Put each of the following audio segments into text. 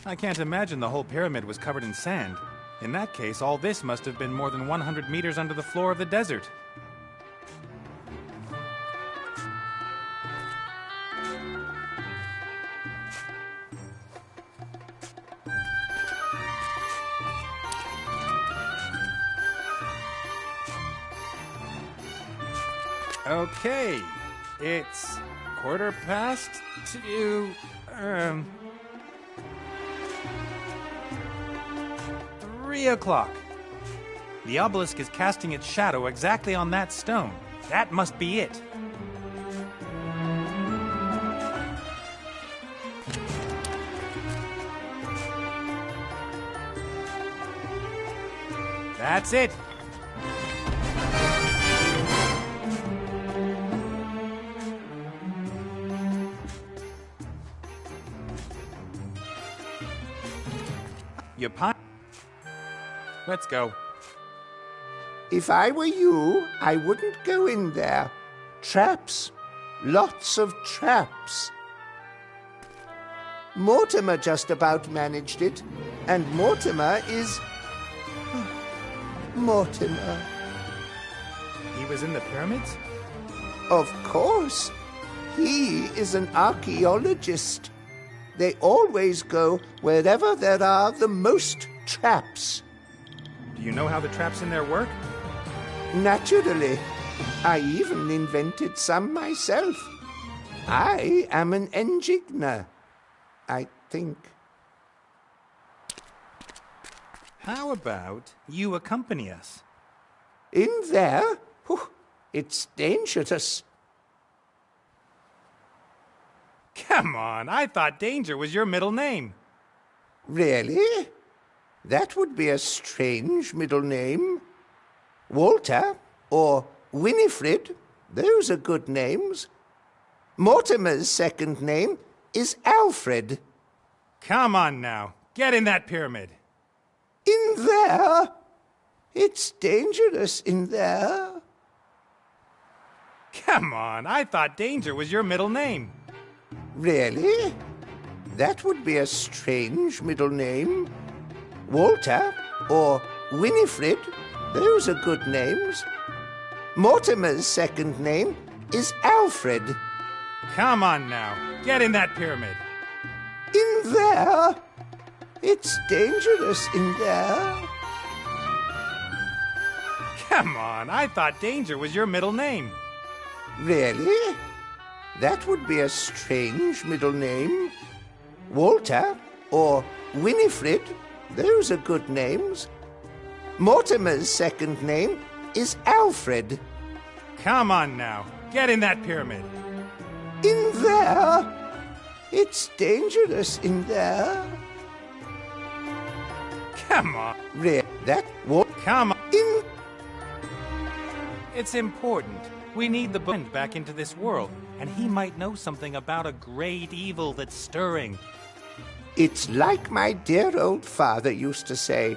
I can't imagine the whole pyramid was covered in sand. In that case, all this must have been more than 100 meters under the floor of the desert. Okay, it's 2:15. 3 o'clock. The obelisk is casting its shadow exactly on that stone. That must be it. That's it. You pine. Let's go. If I were you, I wouldn't go in there. Traps. Lots of traps. Mortimer just about managed it, and Mortimer is... Mortimer. He was in the pyramids? Of course. He is an archaeologist. They always go wherever there are the most traps. Do you know how the traps in there work? Naturally. I even invented some myself. I am an enigma, I think. How about you accompany us? In there? Whew, it's dangerous. Come on, I thought Danger was your middle name. Really? That would be a strange middle name. Walter or Winifred, those are good names. Mortimer's second name is Alfred. Come on now, get in that pyramid. In there? It's dangerous in there. Come on, I thought Danger was your middle name. Really? That would be a strange middle name. Walter or Winifred, those are good names. Mortimer's second name is Alfred. Come on now, get in that pyramid. In there? It's dangerous in there. Come on, I thought Danger was your middle name. Really? That would be a strange middle name. Walter or Winifred, those are good names. Mortimer's second name is Alfred. Come on now, get in that pyramid. In there? It's dangerous in there. Come on. That what? Come on. In... It's important. We need the book back into this world, and he might know something about a great evil that's stirring. It's like my dear old father used to say.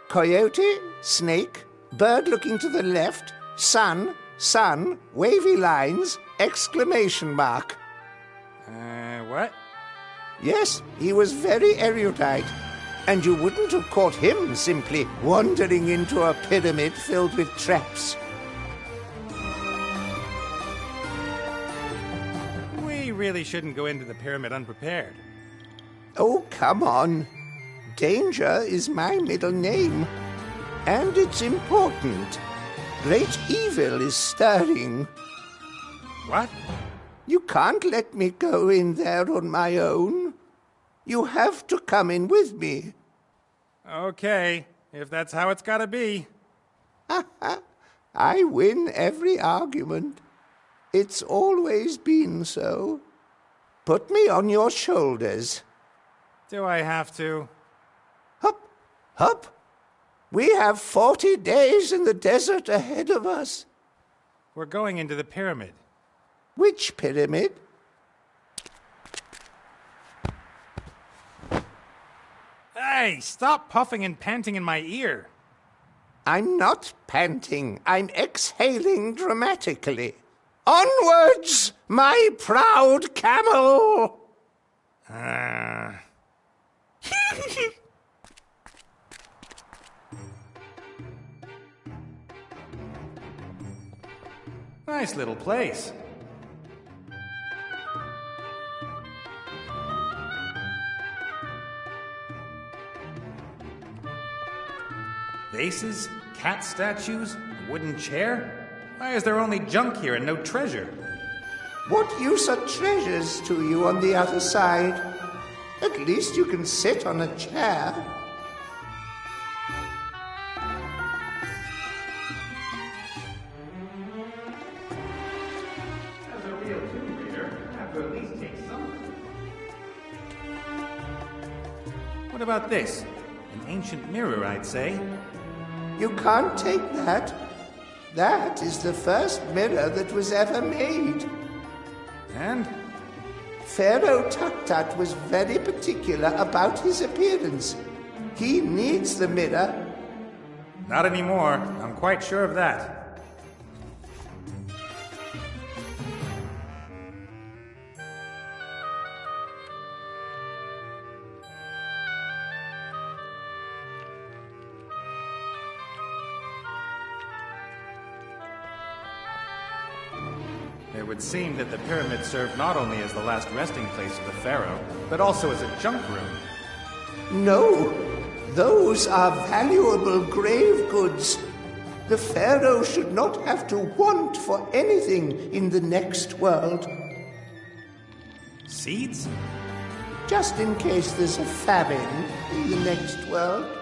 Coyote, snake, bird looking to the left, sun, wavy lines, exclamation mark. What? Yes, he was very erudite. And you wouldn't have caught him simply wandering into a pyramid filled with traps. We really shouldn't go into the pyramid unprepared. Oh, come on. Danger is my middle name. And it's important. Great evil is stirring. What? You can't let me go in there on my own. You have to come in with me. Okay, if that's how it's gotta be. I win every argument. It's always been so. Put me on your shoulders. Do I have to? Hup, hup. We have 40 days in the desert ahead of us. We're going into the pyramid. Which pyramid? Hey, stop puffing and panting in my ear. I'm not panting. I'm exhaling dramatically. Onwards, my proud camel! Nice little place. Vases, cat statues, a wooden chair? Why is there only junk here and no treasure? What use are treasures to you on the other side? At least you can sit on a chair. As a real tomb reader, I have to at least take something. What about this? An ancient mirror, I'd say. You can't take that. That is the first mirror that was ever made. And? Pharaoh Tut-Tut was very particular about his appearance. He needs the mirror. Not anymore. I'm quite sure of that. It would seem that the pyramid served not only as the last resting place of the pharaoh, but also as a junk room. No, those are valuable grave goods. The pharaoh should not have to want for anything in the next world. Seeds? Just in case there's a famine in the next world.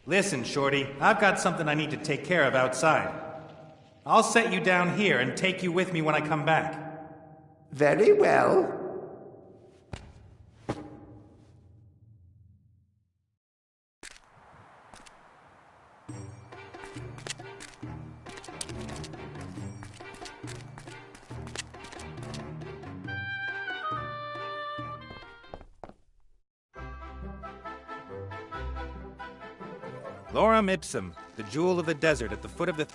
Listen, Shorty, I've got something I need to take care of outside. I'll set you down here and take you with me when I come back. Very well. Lorem ipsum, the jewel of the desert at the foot of the...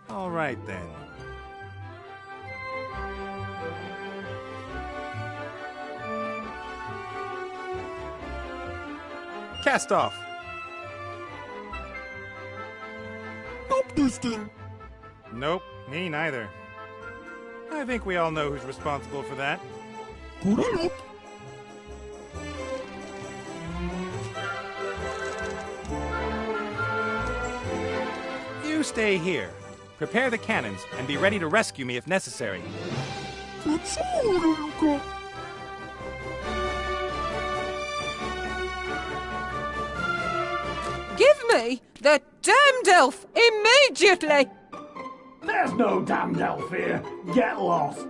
All right, then. Cast off. This thing. Nope, me neither. I think we all know who's responsible for that. Put it up. You stay here. Prepare the cannons and be ready to rescue me if necessary. That's all, Luca. Give me the damned elf immediately! There's no damned elf here. Get lost.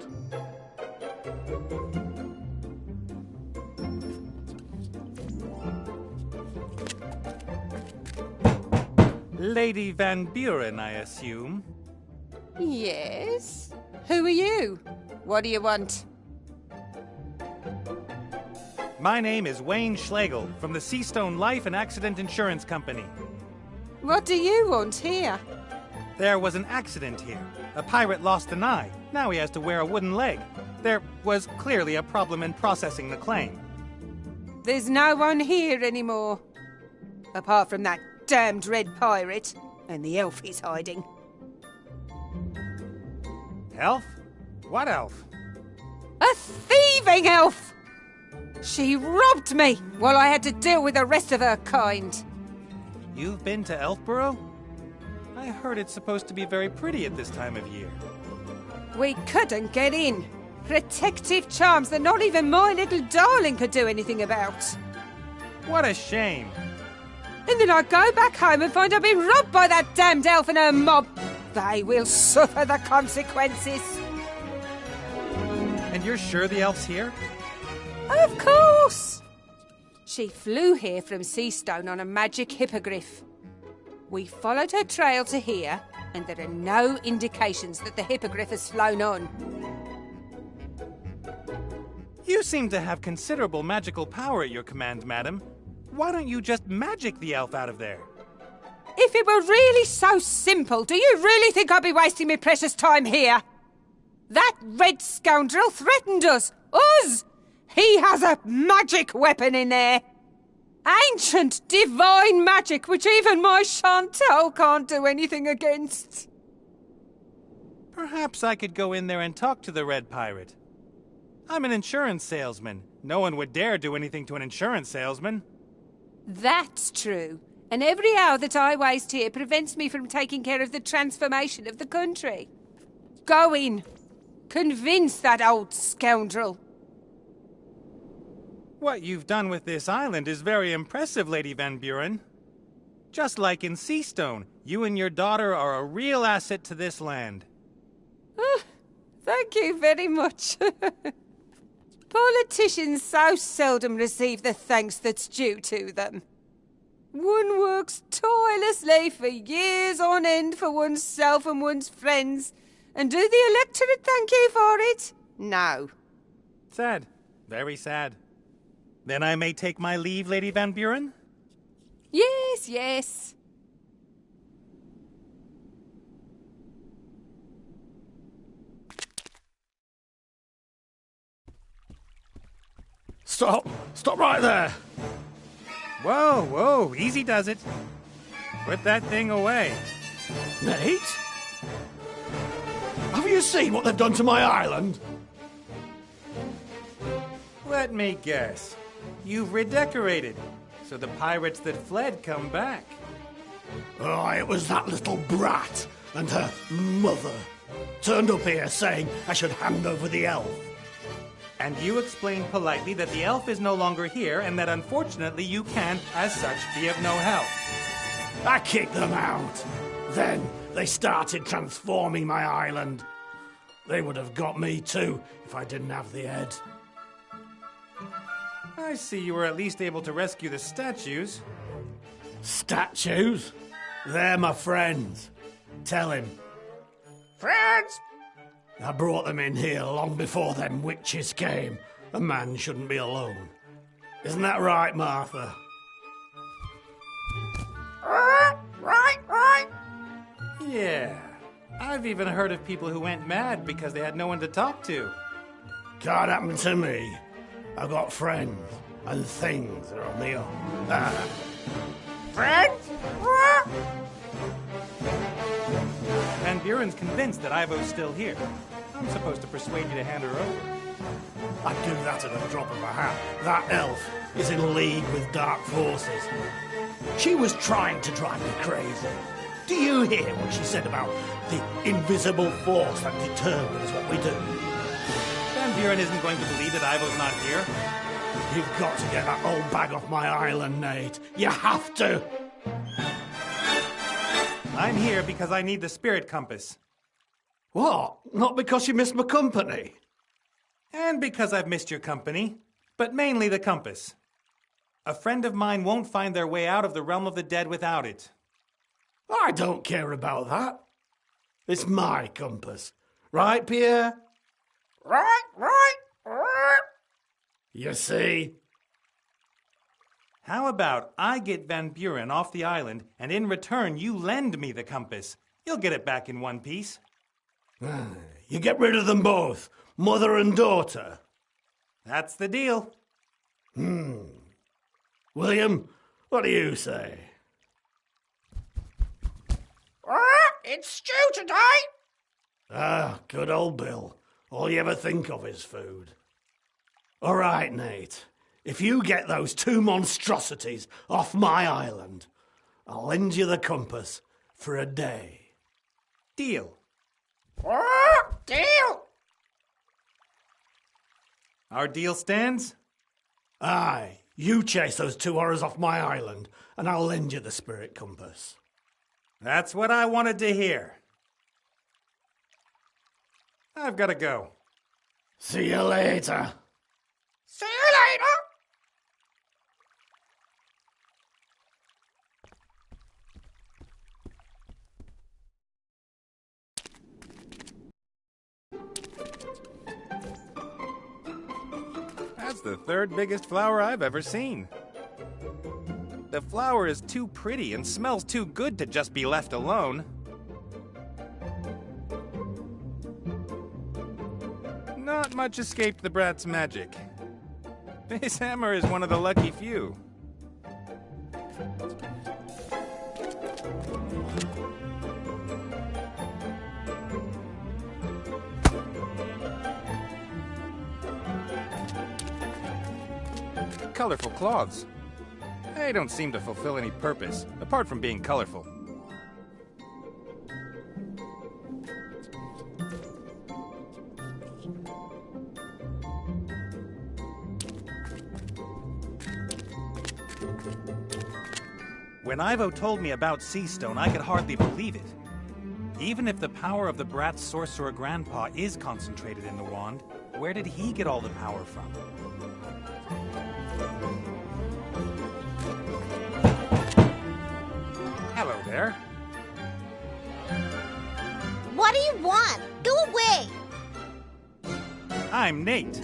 Lady Van Buren, I assume. Yes? Who are you? What do you want? My name is Wayne Schlegel from the Seastone Life and Accident Insurance Company. What do you want here? There was an accident here. A pirate lost an eye. Now he has to wear a wooden leg. There was clearly a problem in processing the claim. There's no one here anymore. Apart from that damned red pirate and the elf he's hiding. Elf? What elf? A thieving elf! She robbed me while I had to deal with the rest of her kind. You've been to Elfborough? I heard it's supposed to be very pretty at this time of year. We couldn't get in. Protective charms that not even my little darling could do anything about. What a shame. And then I go back home and find I've been robbed by that damned elf and her mob. They will suffer the consequences. And you're sure the elf's here? Of course! She flew here from Seastone on a magic hippogriff. We followed her trail to here and there are no indications that the hippogriff has flown on. You seem to have considerable magical power at your command, madam. Why don't you just magic the elf out of there? If it were really so simple, do you really think I'd be wasting my precious time here? That red scoundrel threatened us! Us! He has a magic weapon in there! Ancient, divine magic which even my Chantal can't do anything against. Perhaps I could go in there and talk to the Red Pirate. I'm an insurance salesman. No one would dare do anything to an insurance salesman. That's true. And every hour that I waste here prevents me from taking care of the transformation of the country. Go in. Convince that old scoundrel. What you've done with this island is very impressive, Lady Van Buren. Just like in Seastone, you and your daughter are a real asset to this land. Thank you very much. Politicians so seldom receive the thanks that's due to them. One works tirelessly for years on end for oneself and one's friends, and do the electorate thank you for it? No. Sad. Very sad. Then I may take my leave, Lady Van Buren? Yes, yes. Stop! Stop right there! Whoa, whoa, easy does it. Put that thing away. Nate? Have you seen what they've done to my island? Let me guess. You've redecorated, so the pirates that fled come back. Oh, it was that little brat and her mother. Turned up here saying I should hand over the elf. And you explained politely that the elf is no longer here and that unfortunately you can, as such, be of no help. I kicked them out. Then they started transforming my island. They would have got me too if I didn't have the head. I see you were at least able to rescue the statues. Statues? They're my friends. Tell him. Friends? I brought them in here long before them witches came. A man shouldn't be alone. Isn't that right, Martha? Right. Yeah. I've even heard of people who went mad because they had no one to talk to. Can't happen to me. I've got friends and things that are on the up. Friends? Van Buren's convinced that Ivo's still here. I'm supposed to persuade you to hand her over. I'd do that at a drop of a hat. That elf is in league with dark forces. She was trying to drive me crazy. Do you hear what she said about the invisible force that determines what we do? Van Buren isn't going to believe that Ivo's not here. You've got to get that old bag off my island, Nate. You have to. I'm here because I need the spirit compass. What? Not because you missed my company? And because I've missed your company. But mainly the compass. A friend of mine won't find their way out of the realm of the dead without it. I don't care about that. It's my compass. Right, Pierre? Right. You see? How about I get Van Buren off the island, and in return you lend me the compass? You'll get it back in one piece. You get rid of them both, mother and daughter. That's the deal. William, what do you say? It's stew today. Ah, good old Bill. All you ever think of is food. All right, Nate. If you get those two monstrosities off my island, I'll lend you the compass for a day. Deal. Deal! Our deal stands? Aye, you chase those two horrors off my island, and I'll lend you the spirit compass. That's what I wanted to hear. I've got to go. See you later. See you later. the third biggest flower I've ever seen. The flower is too pretty and smells too good to just be left alone. Not much escaped the brat's magic. This hammer is one of the lucky few. Colorful cloths. They don't seem to fulfill any purpose, apart from being colorful. When Ivo told me about Sea Stone, I could hardly believe it. Even if the power of the brat's sorcerer grandpa is concentrated in the wand, where did he get all the power from? Hello there. What do you want? Go away! I'm Nate.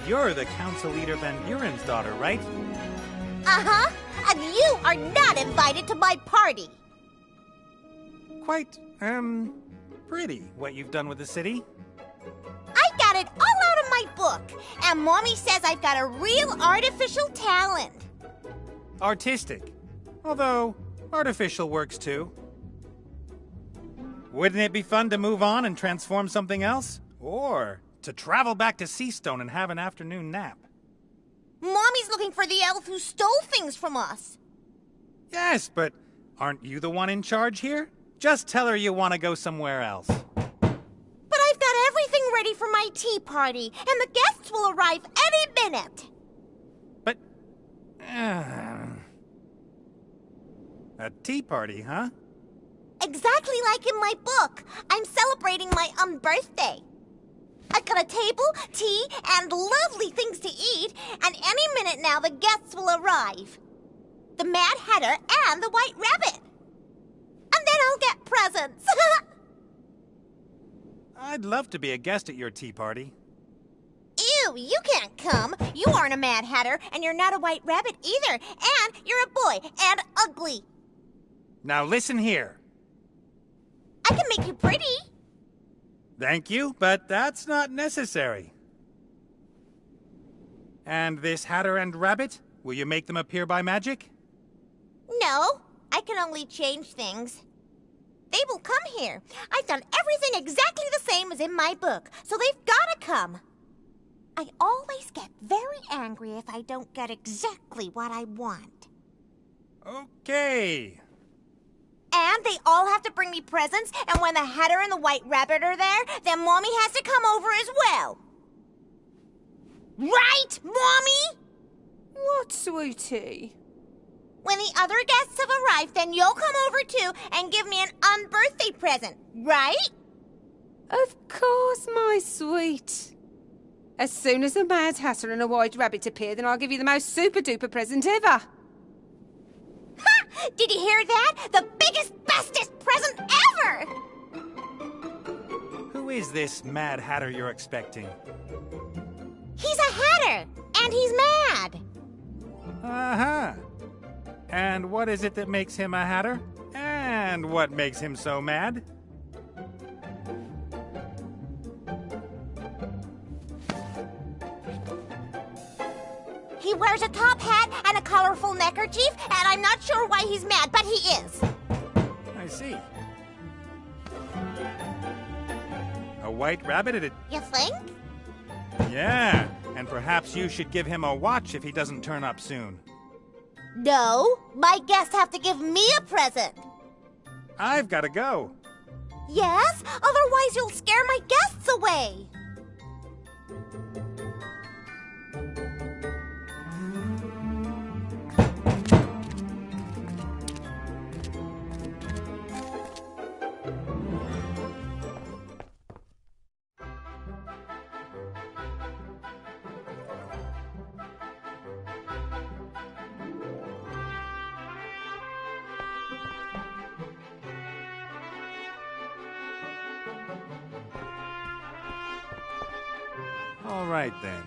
You're the council leader Van Buren's daughter, right? Uh-huh. And you are not invited to my party. Quite, pretty what you've done with the city. I got it all out of my book. And Mommy says I've got a real artificial talent. Artistic. Although, artificial works too. Wouldn't it be fun to move on and transform something else? Or to travel back to Sea Stone and have an afternoon nap? Mommy's looking for the elf who stole things from us. Yes, but aren't you the one in charge here? Just tell her you want to go somewhere else. But I've got everything ready for my tea party, and the guests will arrive any minute. But... a tea party, huh? Exactly like in my book. I'm celebrating my birthday. I've got a table, tea, and lovely things to eat, and any minute now the guests will arrive. The Mad Hatter and the White Rabbit. And then I'll get presents. I'd love to be a guest at your tea party. Ew, you can't come. You aren't a Mad Hatter, and you're not a White Rabbit either. And you're a boy, and ugly. Now listen here. I can make you pretty. Thank you, but that's not necessary. And this Hatter and Rabbit? Will you make them appear by magic? No, I can only change things. They will come here. I've done everything exactly the same as in my book, so they've got to come. I always get very angry if I don't get exactly what I want. Okay. And they all have to bring me presents, and when the Hatter and the White Rabbit are there, then Mommy has to come over as well. Right, Mommy? What, sweetie? When the other guests have arrived, then you'll come over too and give me an unbirthday present, right? Of course, my sweet. As soon as a Mad Hatter and a White Rabbit appear, then I'll give you the most super-duper present ever. Ha! Did you hear that? The biggest, bestest present ever! Who is this Mad Hatter you're expecting? He's a Hatter, and he's mad. Uh-huh. And what is it that makes him a Hatter? And what makes him so mad? He wears a top hat and a colorful neckerchief, and I'm not sure why he's mad, but he is. I see. A white rabbit at it? You think? Yeah, and perhaps you should give him a watch if he doesn't turn up soon. No, my guests have to give me a present. I've got to go. Yes? Otherwise you'll scare my guests away. All right, then.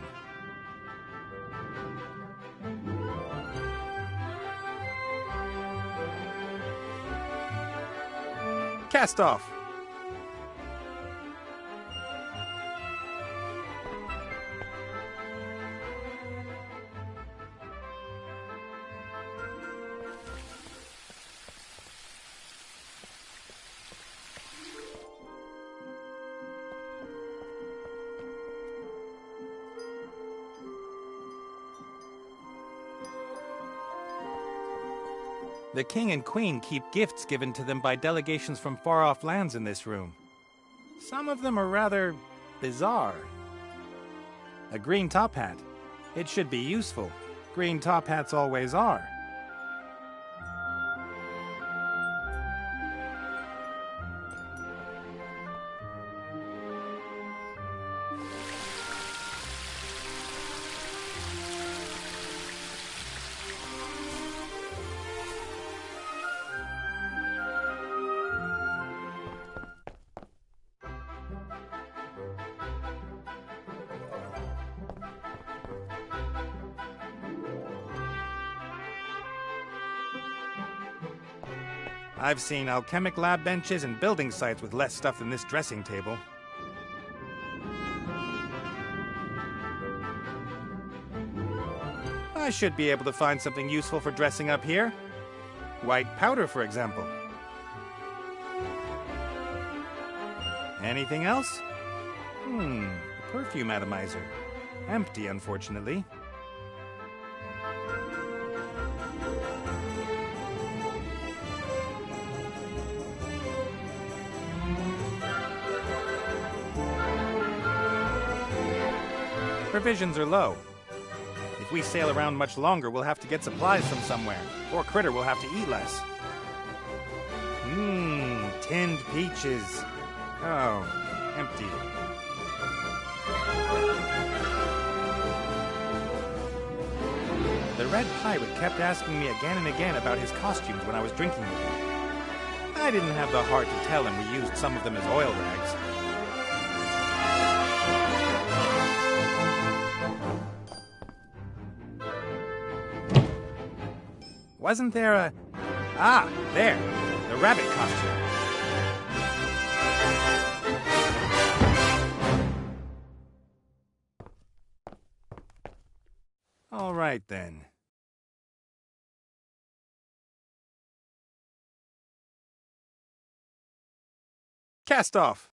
Cast off. The king and queen keep gifts given to them by delegations from far-off lands in this room. Some of them are rather bizarre. A green top hat. It should be useful. Green top hats always are. I've seen alchemic lab benches and building sites with less stuff than this dressing table. I should be able to find something useful for dressing up here. White powder, for example. Anything else? A perfume atomizer. Empty, unfortunately. Provisions are low. If we sail around much longer, we'll have to get supplies from somewhere, or Critter will have to eat less. Tinned peaches. Oh, empty. The Red Pirate kept asking me again and again about his costumes when I was drinking with him. I didn't have the heart to tell him we used some of them as oil rags. Wasn't there a... Ah, there. The rabbit costume. All right, then. Cast off.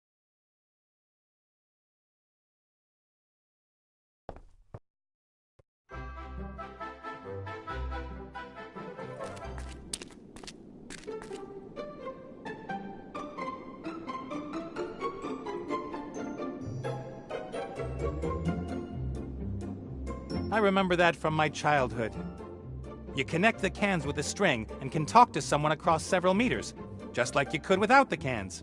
I remember that from my childhood. You connect the cans with a string and can talk to someone across several meters, just like you could without the cans.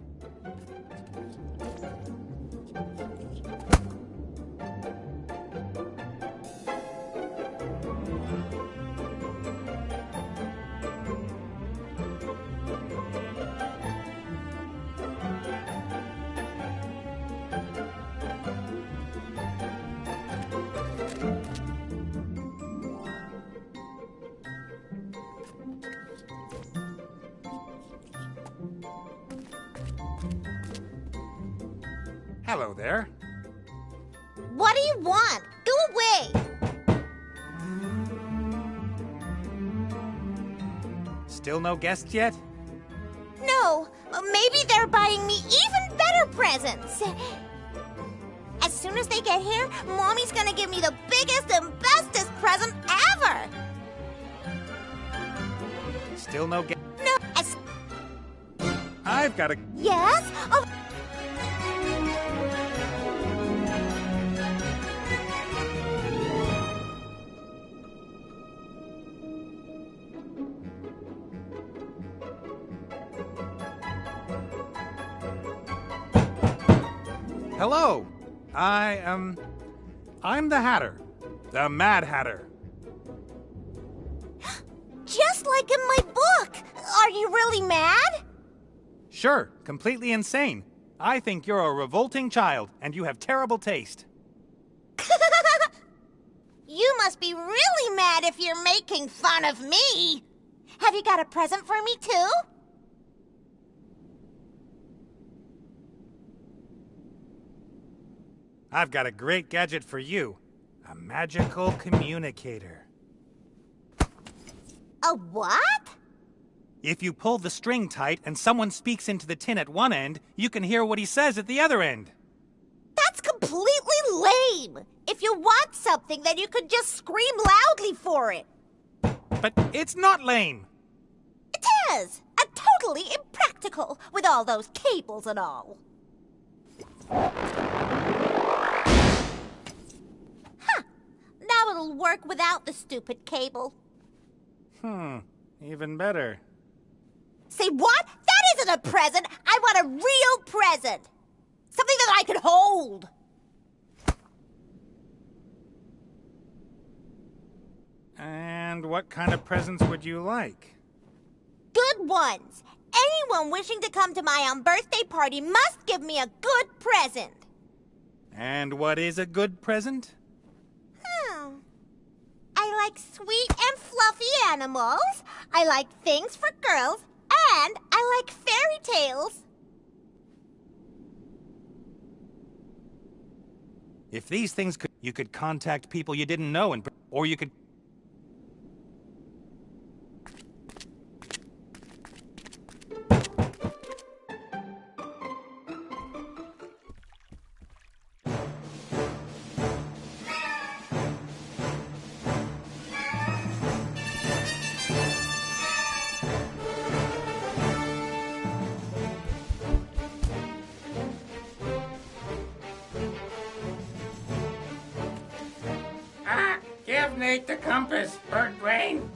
Hello there. What do you want? Go away! Still no guests yet? No, maybe they're buying me even better presents. As soon as they get here, Mommy's gonna give me the biggest and bestest present ever! Still no guests? No, I've got a... Yes? Oh. Hello. I'm the Hatter. The Mad Hatter. Just like in my book! Are you really mad? Sure, completely insane. I think you're a revolting child, and you have terrible taste. You must be really mad if you're making fun of me. Have you got a present for me, too? I've got a great gadget for you. A magical communicator. A what? If you pull the string tight and someone speaks into the tin at one end, you can hear what he says at the other end. That's completely lame. If you want something, then you could just scream loudly for it. But it's not lame. It is. And totally impractical with all those cables and all. Huh. Now it'll work without the stupid cable. Even better. Say what? That isn't a present. I want a real present. Something that I can hold. And what kind of presents would you like? Good ones. Anyone wishing to come to my birthday party must give me a good present. And what is a good present? I like sweet and fluffy animals. I like things for girls. And I like fairy tales. If these things could, you could contact people you didn't know, or you could... Give Nate the compass, bird brain.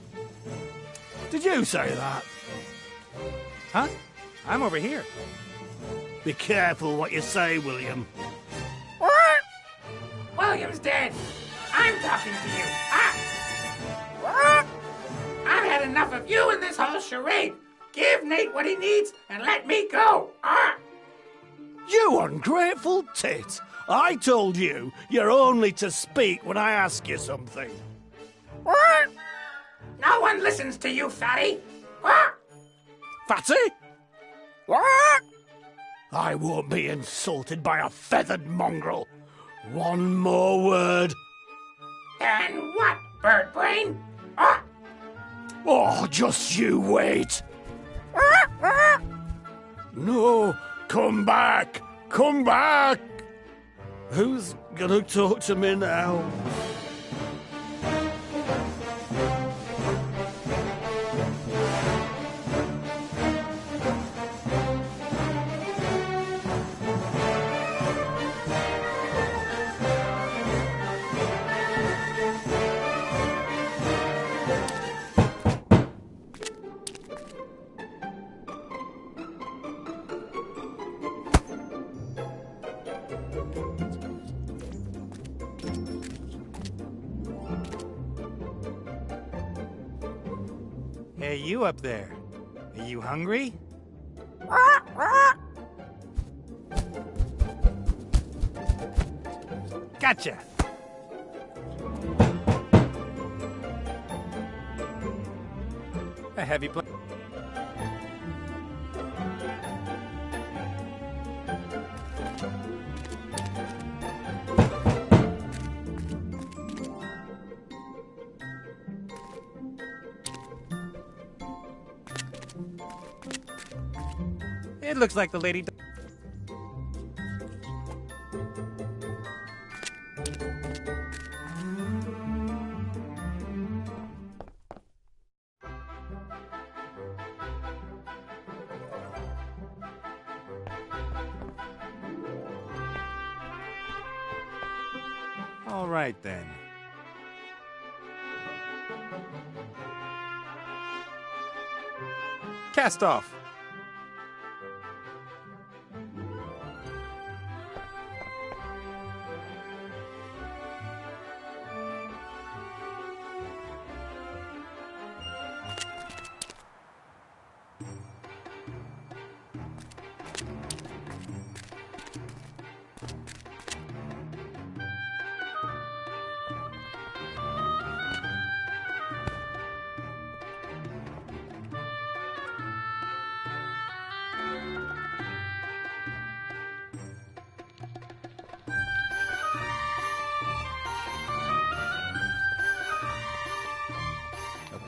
Did you say that? Huh? I'm over here. Be careful what you say, William. What? William's dead. I'm talking to you. What? I've had enough of you and this whole charade. Give Nate what he needs and let me go. You ungrateful tit! I told you you're only to speak when I ask you something. What? No one listens to you, fatty. What? Fatty? What? I won't be insulted by a feathered mongrel. One more word. Then what, bird brain? Oh, just you wait. No, come back. Come back. Who's gonna talk to me now? Hey, you up there. Are you hungry? Gotcha! A heavy play. It looks like the lady... All right, then. Cast off.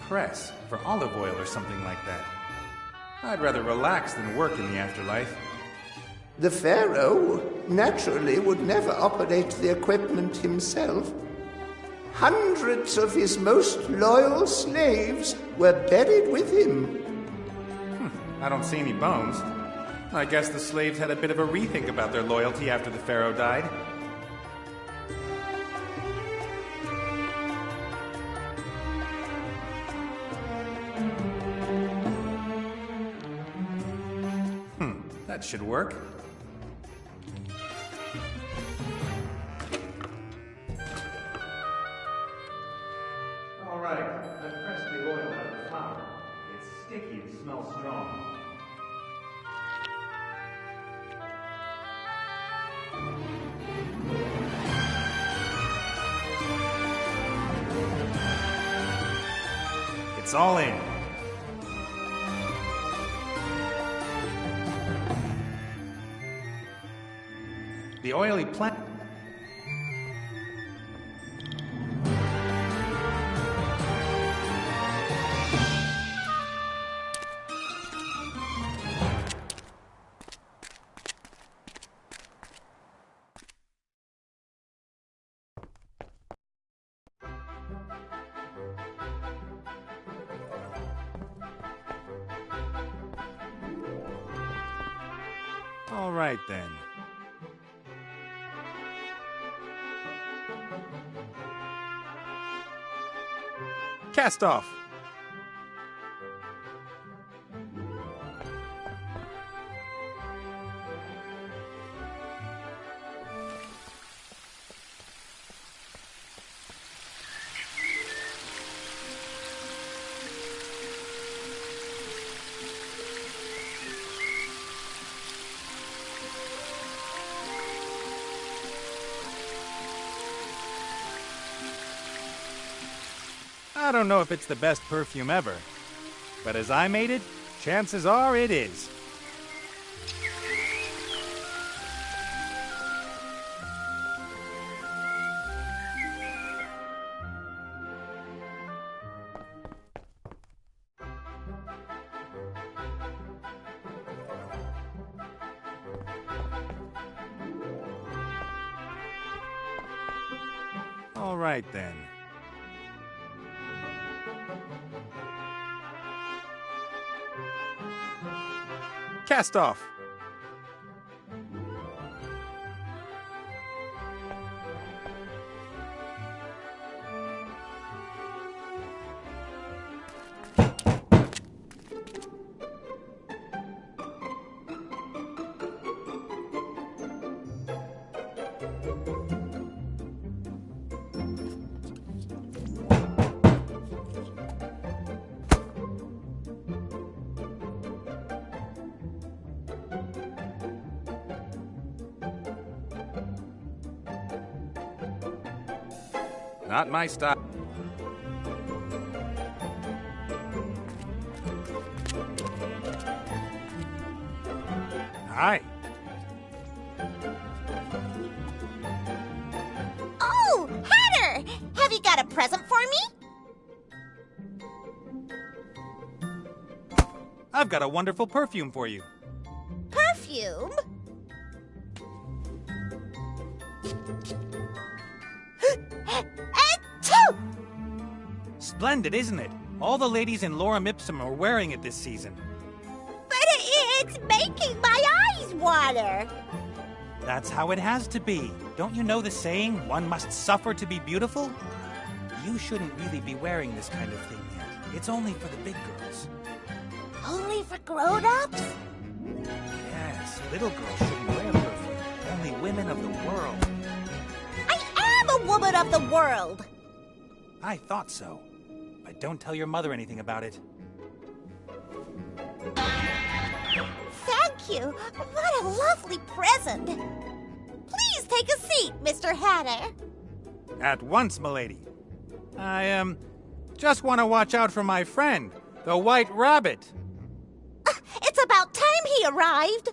press for olive oil or something like that. I'd rather relax than work in the afterlife. The Pharaoh naturally would never operate the equipment himself. Hundreds of his most loyal slaves were buried with him. I don't see any bones. I guess the slaves had a bit of a rethink about their loyalty after the Pharaoh died. That should work. All right, I've pressed the oil out of the flour. It's sticky and smells strong. It's all in. The oily plant. All right then. Cast off. I don't know if it's the best perfume ever, but as I made it, chances are it is. All right then. Cast off. Not my style. Hi. Oh, Hatter! Have you got a present for me? I've got a wonderful perfume for you. Perfume? Achoo! Splendid, isn't it? All the ladies in Lorem Ipsum are wearing it this season. But it's making my eyes water. That's how it has to be. Don't you know the saying, one must suffer to be beautiful? You shouldn't really be wearing this kind of thing yet. It's only for the big girls. Only for grown-ups? Yes, little girls shouldn't wear perfume. Only women of the world. I am a woman of the world. I thought so. But don't tell your mother anything about it. Thank you. What a lovely present. Please take a seat, Mr. Hatter. At once, milady. I, just want to watch out for my friend, the White Rabbit. It's about time he arrived.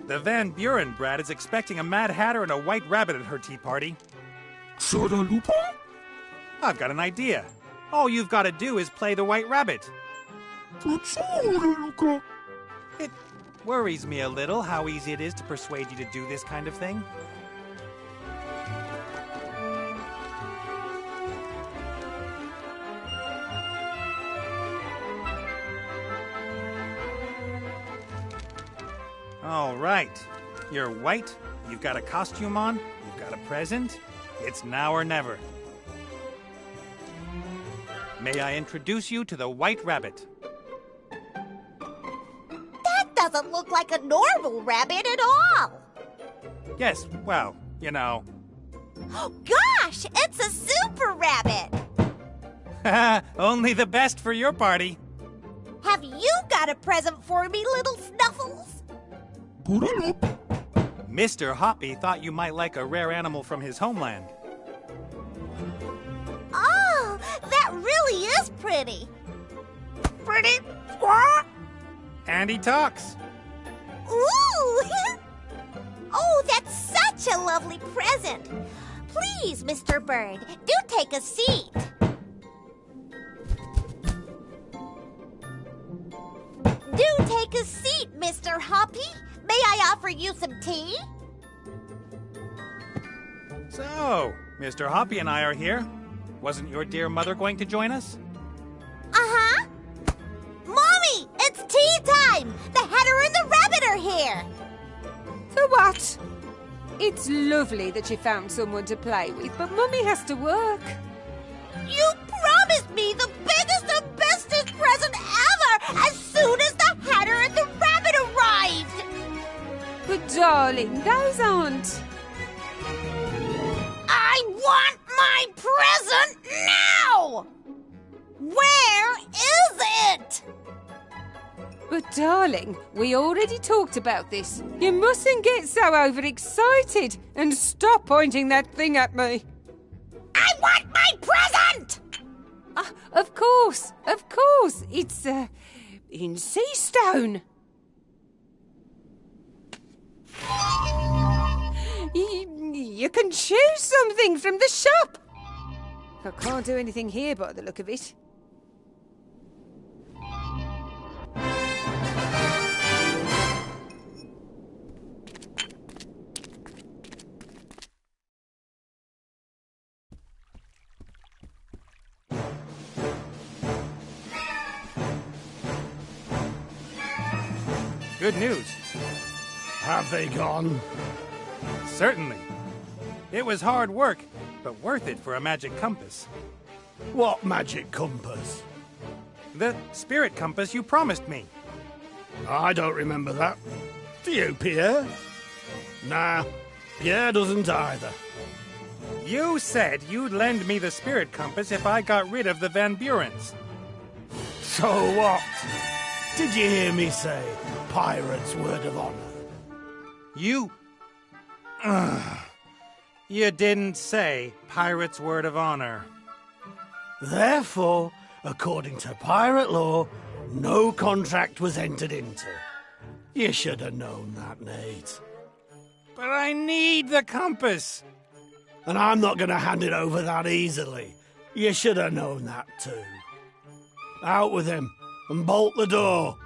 The Van Buren brat is expecting a Mad Hatter and a White Rabbit at her tea party. I've got an idea. All you've got to do is play the White Rabbit. It worries me a little how easy it is to persuade you to do this kind of thing. All right. You're white, you've got a costume on, you've got a present. It's now or never. May I introduce you to the White Rabbit? That doesn't look like a normal rabbit at all. Yes, well, you know. Gosh, it's a super rabbit. Only the best for your party. Have you got a present for me, little Snuffles? Mr. Hoppy thought you might like a rare animal from his homeland. Oh, that really is pretty. Pretty? What? And he talks. Ooh! Oh, that's such a lovely present. Please, Mr. Bird, do take a seat. Do take a seat, Mr. Hoppy. May I offer you some tea? So, Mr. Hoppy and I are here. Wasn't your dear mother going to join us? Uh-huh. Mommy, it's tea time! The Hatter and the Rabbit are here! For what? It's lovely that you found someone to play with, but Mummy has to work. You promised me the biggest and bestest present ever as soon as the Hatter and the Rabbit arrived! But darling, those aren't... I want my present now! Where is it? But darling, we already talked about this. You mustn't get so overexcited and stop pointing that thing at me. I want my present! Of course. It's, in Seastone. You can choose something from the shop. I can't do anything here by the look of it. Good news. Have they gone? Certainly. It was hard work, but worth it for a magic compass. What magic compass? The spirit compass you promised me. I don't remember that. Do you, Pierre? Nah, Pierre doesn't either. You said you'd lend me the spirit compass if I got rid of the Van Burens. So what? Did you hear me say pirate's word of honor? You didn't say pirate's word of honor. Therefore, according to pirate law, no contract was entered into. You should have known that, Nate. But I need the compass. And I'm not going to hand it over that easily. You should have known that too. Out with him and bolt the door.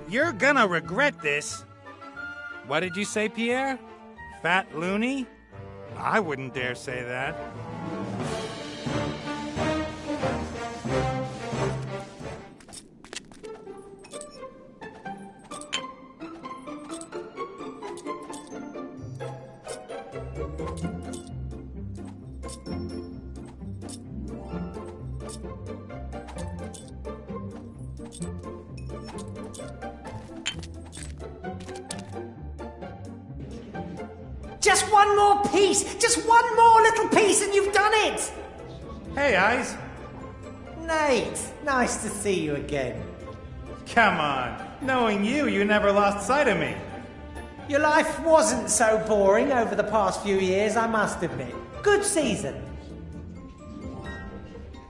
You're gonna regret this. What did you say, Pierre? Fat loony? I wouldn't dare say that. Just one more piece! Just one more little piece and you've done it! Hey, Eyes. Nate, nice to see you again. Come on. Knowing you never lost sight of me. Your life wasn't so boring over the past few years, I must admit. Good season.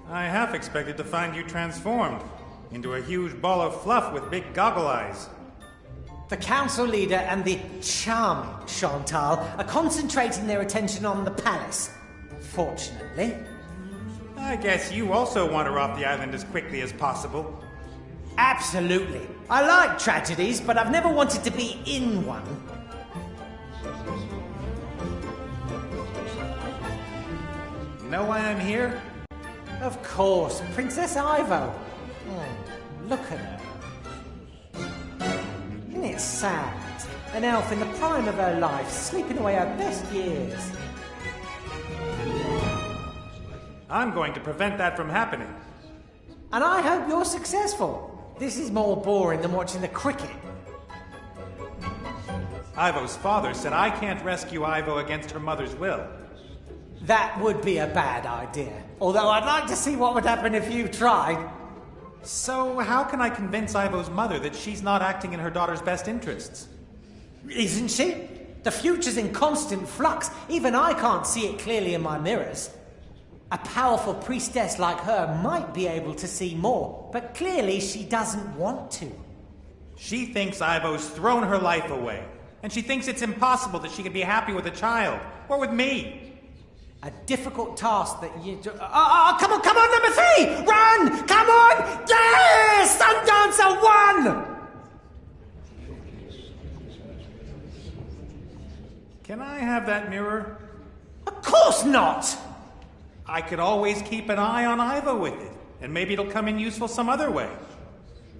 I half expected to find you transformed. into a huge ball of fluff with big goggle eyes. The council leader and the charming Chantal are concentrating their attention on the palace. Fortunately. I guess you also want her off the island as quickly as possible. Absolutely. I like tragedies, but I've never wanted to be in one. You know why I'm here? Of course, Princess Ivo. Look at her. Isn't it sad? An elf in the prime of her life, sleeping away her best years. I'm going to prevent that from happening. And I hope you're successful. This is more boring than watching the cricket. Ivo's father said I can't rescue Ivo against her mother's will. That would be a bad idea. Although I'd like to see what would happen if you tried. So how can I convince Ivo's mother that she's not acting in her daughter's best interests? Isn't she? The future's in constant flux. Even I can't see it clearly in my mirrors. A powerful priestess like her might be able to see more, but clearly she doesn't want to. She thinks Ivo's thrown her life away, and she thinks it's impossible that she could be happy with a child, or with me. A difficult task that you... come on, number 3! Run! Come on! Yes! Sundancer won! Can I have that mirror? Of course not! I could always keep an eye on Ivo with it, and maybe it'll come in useful some other way.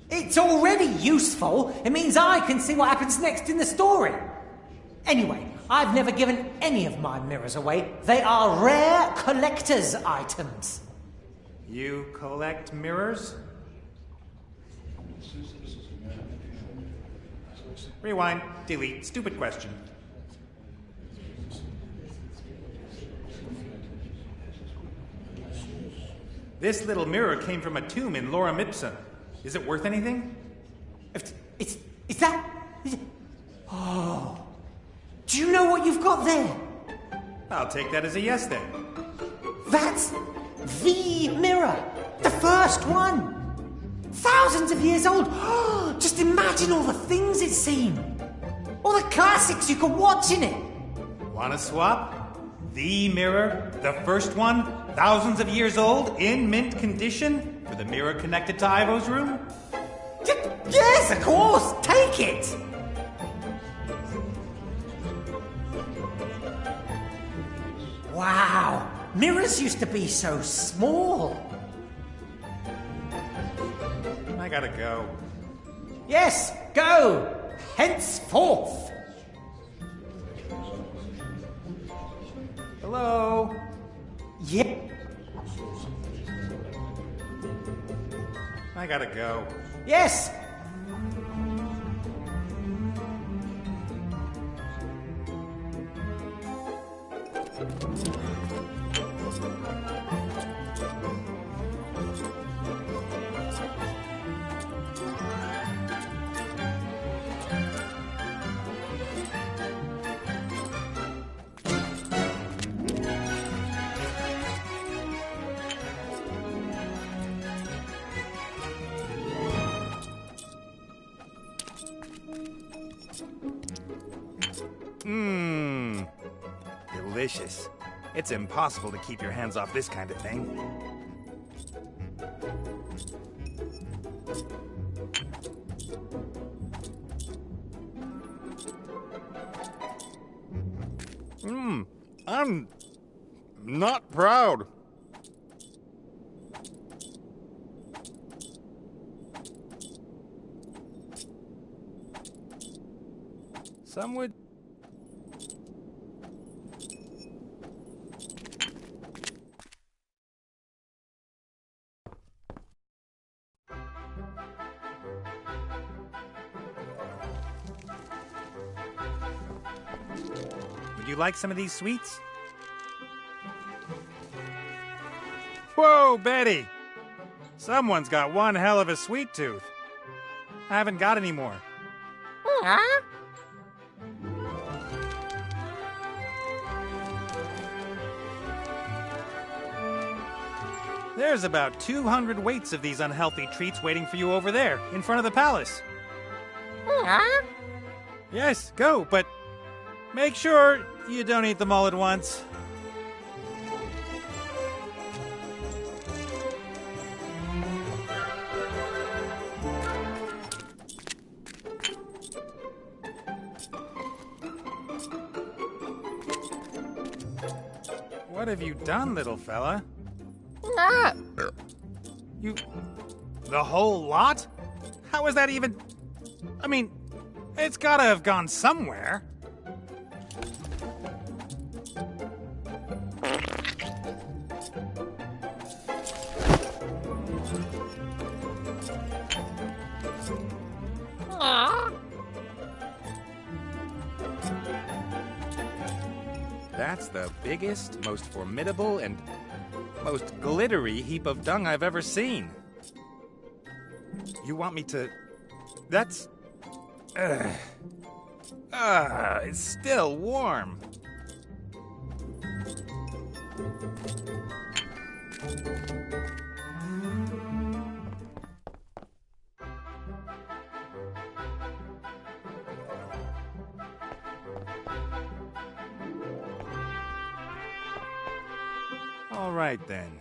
It's already useful. It means I can see what happens next in the story. Anyway, I've never given any of my mirrors away. They are rare collector's items. You collect mirrors? Rewind, delete, stupid question. This little mirror came from a tomb in Lorem Ipsum. Is it worth anything? Is that... Oh. Do you know what you've got there? I'll take that as a yes then. That's the mirror. The first one. Thousands of years old. Just imagine all the things it's seen. All the classics you could watch in it. Wanna swap? The mirror, the first one, thousands of years old, in mint condition, for the mirror connected to Ivo's room? Yes, of course. Take it. Wow. Mirrors used to be so small. I gotta go. Yes, go. Henceforth. Hello? Yep. I gotta go. Yes. Delicious. It's impossible to keep your hands off this kind of thing. I'm not proud. Some would... Would you like some of these sweets? Whoa, Betty! Someone's got one hell of a sweet tooth. I haven't got any more. Huh? There's about 200 weights of these unhealthy treats waiting for you over there, in front of the palace. Yes, go, but make sure you don't eat them all at once. What have you done, little fella? You... the whole lot? How is that even... I mean, it's gotta have gone somewhere. That's the biggest, most formidable, and most glittery heap of dung I've ever seen. You want me to... That's... it's still warm. All right, then.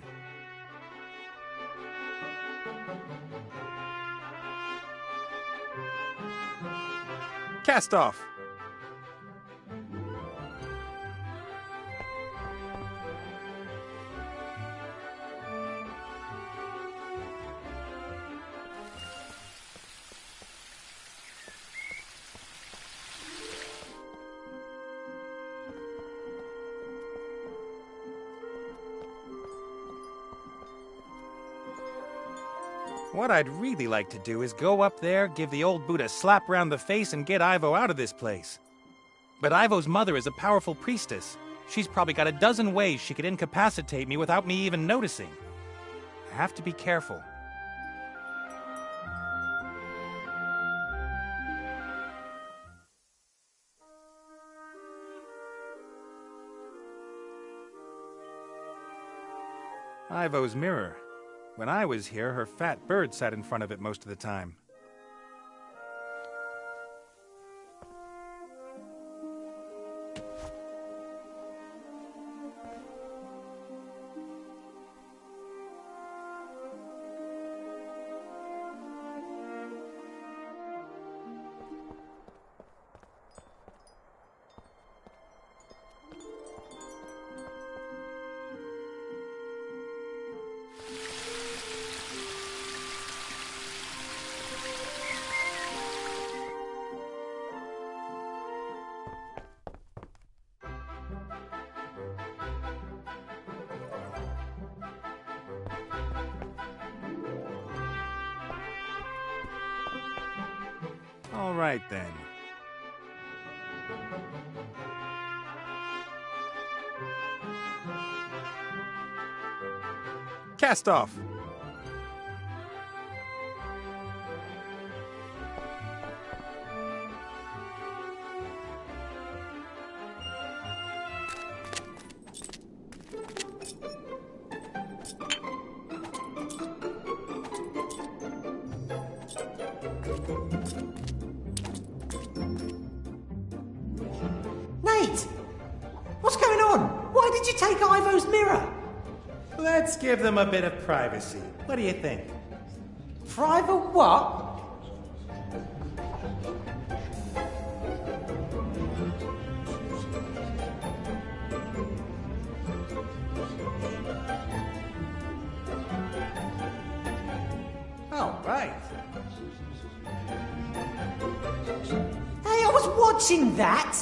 Cast off. What I'd really like to do is go up there, give the old boot a slap round the face, and get Ivo out of this place. But Ivo's mother is a powerful priestess. She's probably got a dozen ways she could incapacitate me without me even noticing. I have to be careful. Ivo's mirror. When I was here, her fat bird sat in front of it most of the time. All right, then. Cast off. Nate! What's going on? Why did you take Ivo's mirror? Let's give them a bit of privacy. What do you think? Private what? All right. Hey, I was watching that!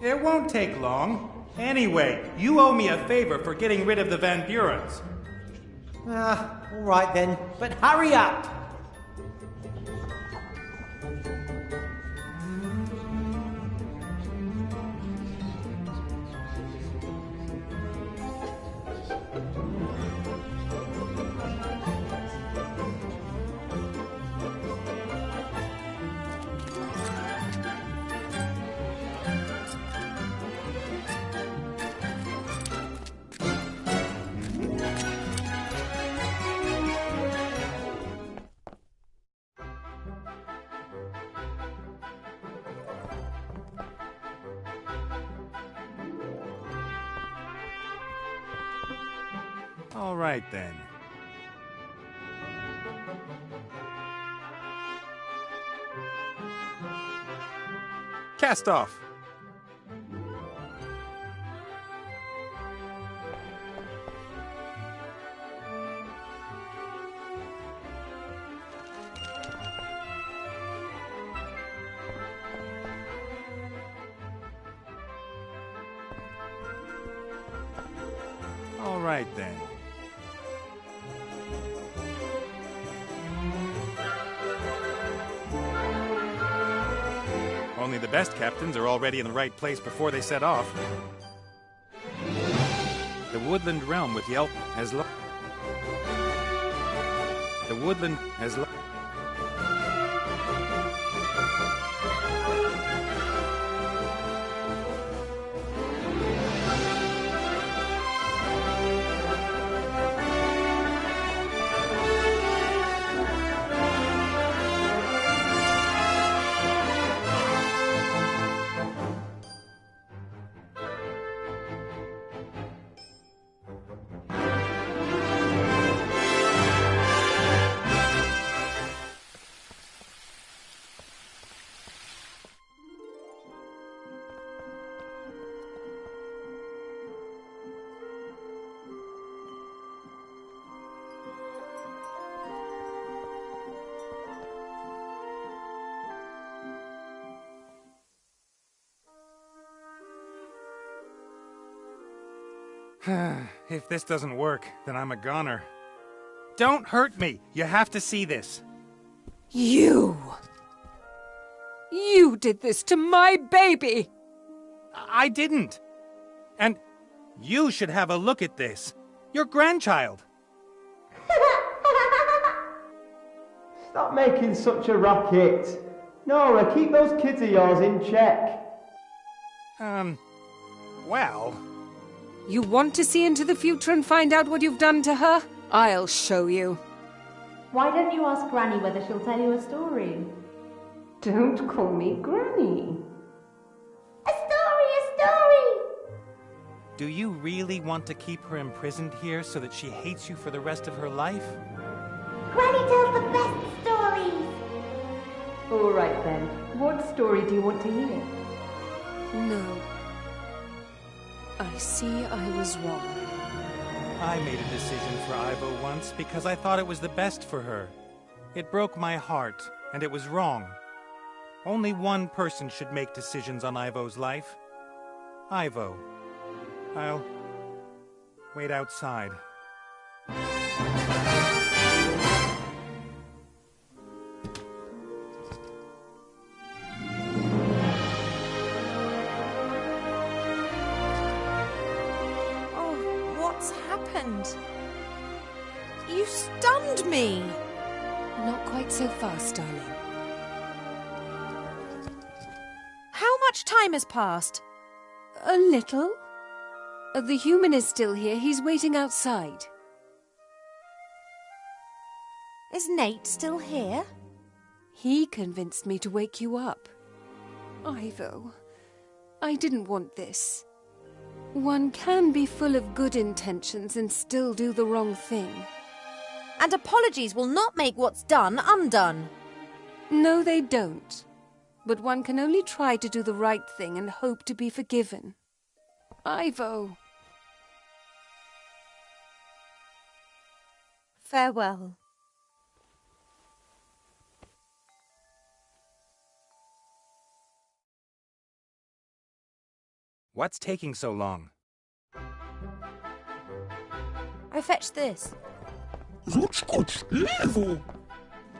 It won't take long. Anyway, you owe me a favor for getting rid of the Van Burens. All right then, but hurry up! All right, then. Cast off. All right, then. Only the best captains are already in the right place before they set off. The woodland realm with Yelp has The woodland has If this doesn't work, then I'm a goner. Don't hurt me! You have to see this. You did this to my baby! I didn't. And you should have a look at this. Your grandchild. Stop making such a racket. Nora, keep those kids of yours in check. Well... You want to see into the future and find out what you've done to her? I'll show you. Why don't you ask Granny whether she'll tell you a story? Don't call me Granny. A story! Do you really want to keep her imprisoned here so that she hates you for the rest of her life? Granny tells the best stories. All right then. What story do you want to hear? No. I see I was wrong. I made a decision for Ivo once because I thought it was the best for her. It broke my heart, and it was wrong. Only one person should make decisions on Ivo's life. Ivo. I'll wait outside. What's happened? You stunned me! Not quite so fast, darling. How much time has passed? A little. The human is still here. He's waiting outside. Is Nate still here? He convinced me to wake you up. Ivo, I didn't want this. One can be full of good intentions and still do the wrong thing. And apologies will not make what's done undone. No, they don't. But one can only try to do the right thing and hope to be forgiven. Ivo. Farewell. What's taking so long? I fetched this.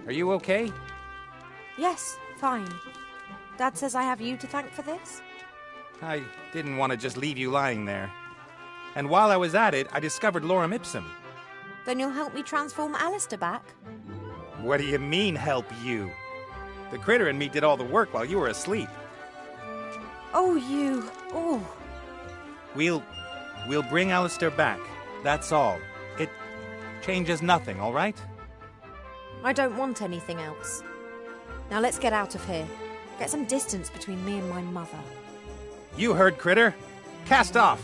Are you okay? Yes, fine. Dad says I have you to thank for this? I didn't want to just leave you lying there. And while I was at it, I discovered Lorem Ipsum. Then you'll help me transform Alistair back? What do you mean, help you? The critter and me did all the work while you were asleep. Oh, you... Oh. We'll bring Alistair back. That's all. It changes nothing, all right? I don't want anything else. Now let's get out of here. Get some distance between me and my mother. You heard, critter. Cast off.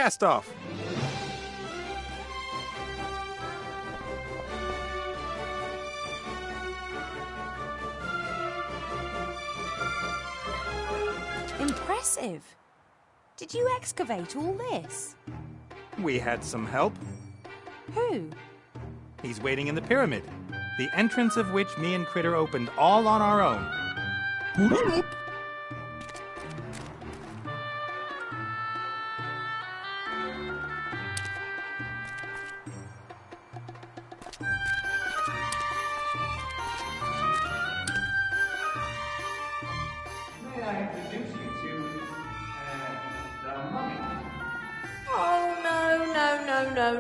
cast off. Impressive. Did you excavate all this? We had some help. Who? He's waiting in the pyramid, the entrance of which me and Critter opened all on our own. May I introduce you to the mummy? Oh,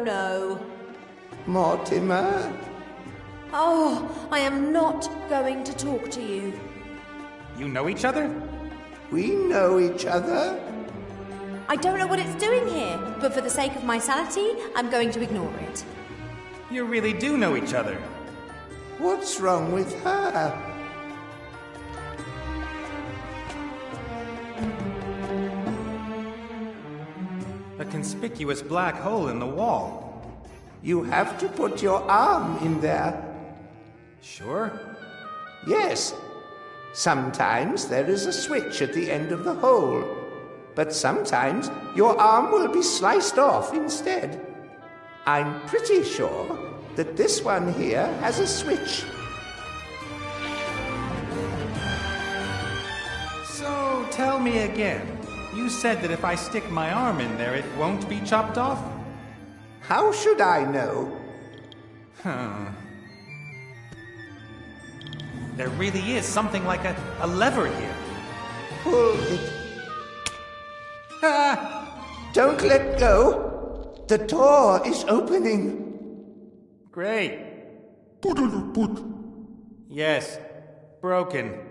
no. Mortimer? Oh, I am not going to talk to you. You know each other? We know each other. I don't know what it's doing here, but for the sake of my sanity, I'm going to ignore it. You really do know each other. What's wrong with her? A conspicuous black hole in the wall. You have to put your arm in there. Sure. Yes. Sometimes there is a switch at the end of the hole, but sometimes your arm will be sliced off instead. I'm pretty sure that this one here has a switch. So, tell me again. You said that if I stick my arm in there, it won't be chopped off? How should I know? There really is something like a lever here. Pull it. Don't let go. The door is opening. Great. Yes, broken.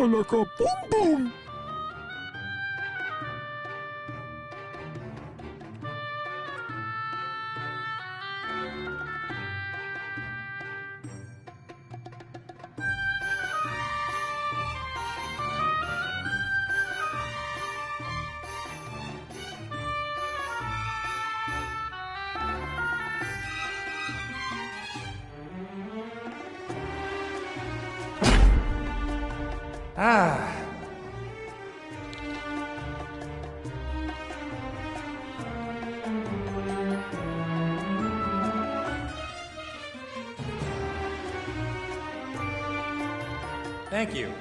Like a boom boom. Ah. Thank you.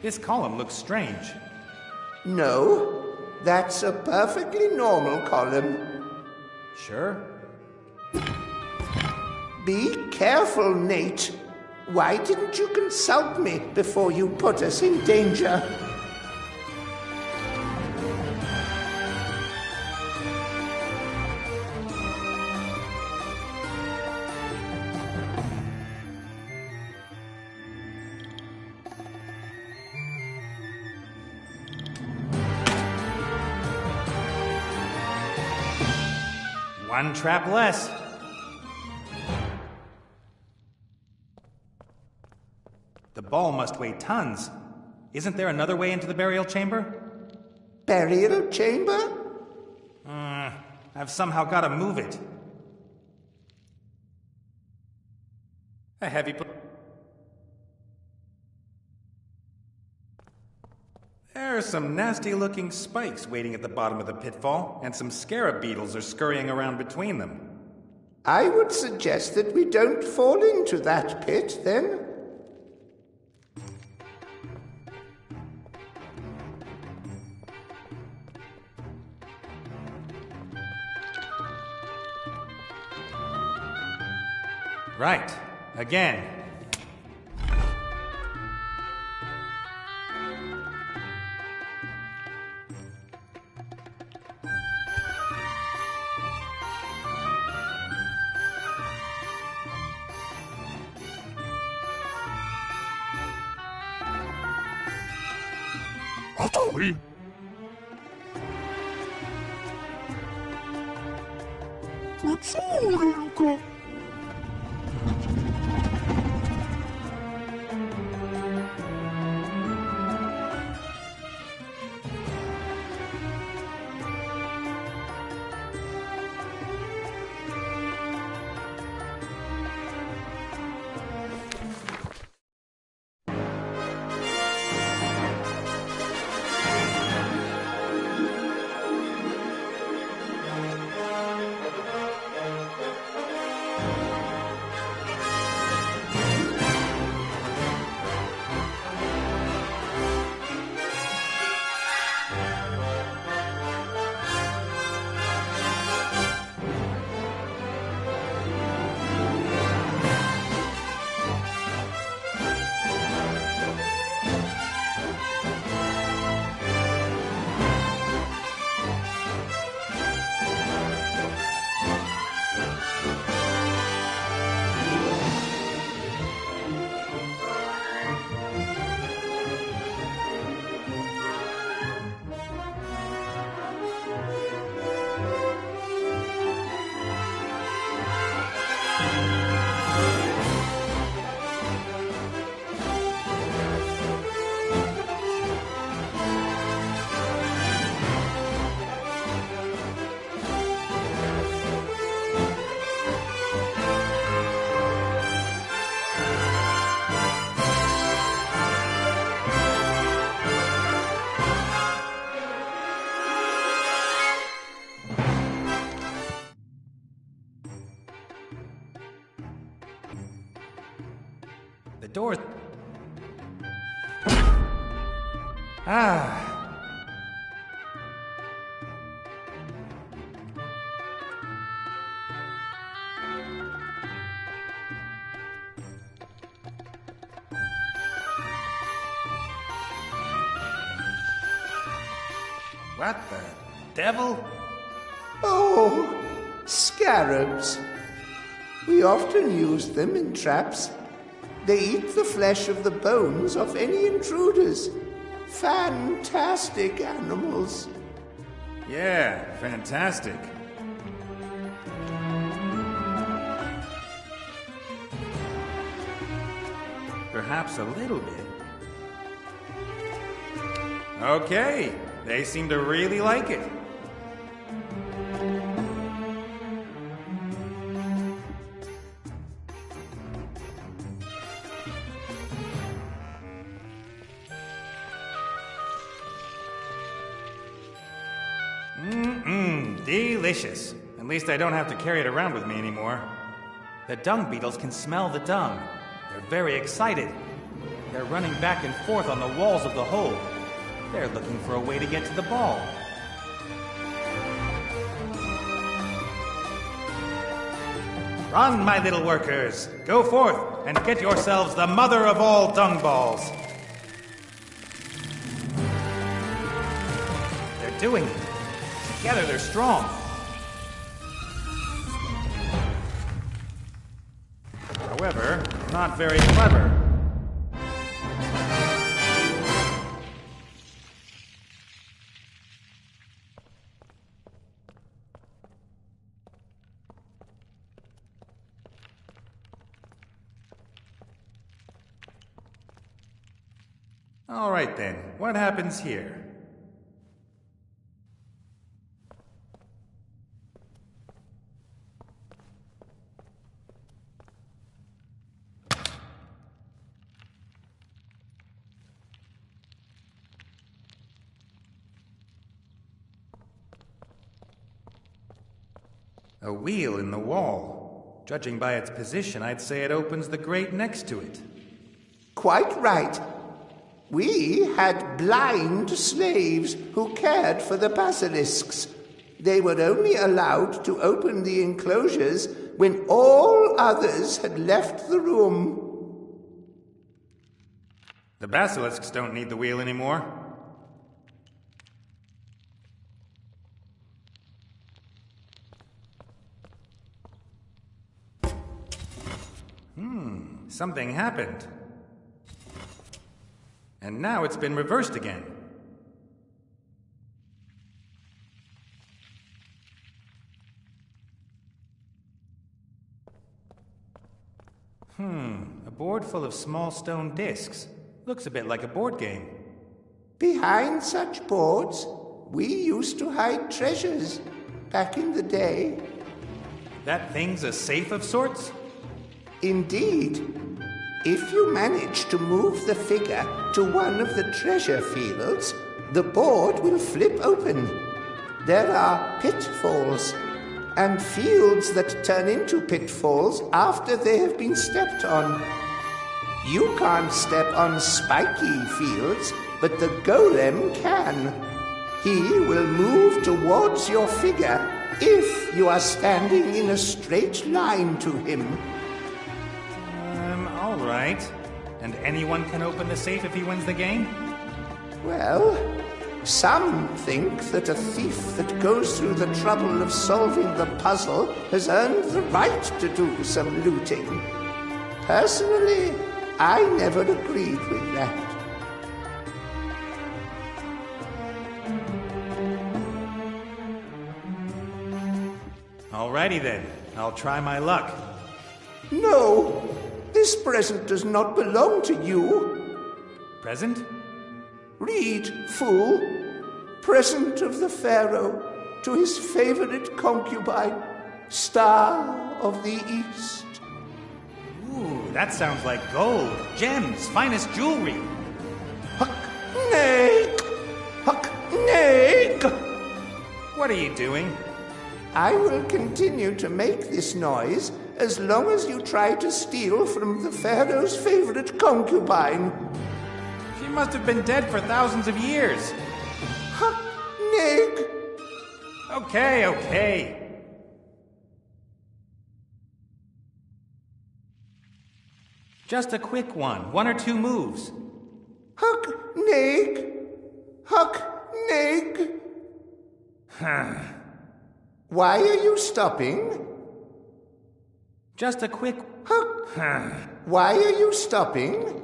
This column looks strange. No, that's a perfectly normal column. Sure. Be careful, Nate. Why didn't you consult me before you put us in danger? One trap less. The ball must weigh tons. Isn't there another way into the burial chamber? Burial chamber? I've somehow got to move it. A heavy... There are some nasty-looking spikes waiting at the bottom of the pitfall, and some scarab beetles are scurrying around between them. I would suggest that we don't fall into that pit, then. Right. Again. What are we? Luca. The door... Ah... What the devil? Oh, scarabs. We often use them in traps. They eat the flesh of the bones of any intruders. Fantastic animals. Yeah, fantastic. Perhaps a little bit. Okay, they seem to really like it. Delicious. At least I don't have to carry it around with me anymore. The dung beetles can smell the dung. They're very excited. They're running back and forth on the walls of the hole. They're looking for a way to get to the ball. Run, my little workers. Go forth and get yourselves the mother of all dung balls. They're doing it. Together they're strong. However, not very clever. All right then, what happens here? A wheel in the wall. Judging by its position, I'd say it opens the grate next to it. Quite right. We had blind slaves who cared for the basilisks. They were only allowed to open the enclosures when all others had left the room. The basilisks don't need the wheel anymore. Something happened. And now it's been reversed again. A board full of small stone discs. Looks a bit like a board game. Behind such boards, we used to hide treasures back in the day. That thing's a safe of sorts? Indeed. If you manage to move the figure to one of the treasure fields, the board will flip open. There are pitfalls, and fields that turn into pitfalls after they have been stepped on. You can't step on spiky fields, but the golem can. He will move towards your figure if you are standing in a straight line to him. All right. And anyone can open the safe if he wins the game? Well, some think that a thief that goes through the trouble of solving the puzzle has earned the right to do some looting. Personally, I never agreed with that. Alrighty then. I'll try my luck. No! This present does not belong to you. Present? Read, fool. Present of the Pharaoh to his favorite concubine, Star of the East. Ooh, that sounds like gold, gems, finest jewelry. Huck, Nag! Huck, Nag! What are you doing? I will continue to make this noise as long as you try to steal from the Pharaoh's favorite concubine. She must have been dead for thousands of years. Huck, Nag! Okay. Just a quick one or two moves. Huck, Nag! Huck, Nag! Why are you stopping? Just a quick... Why are you stopping?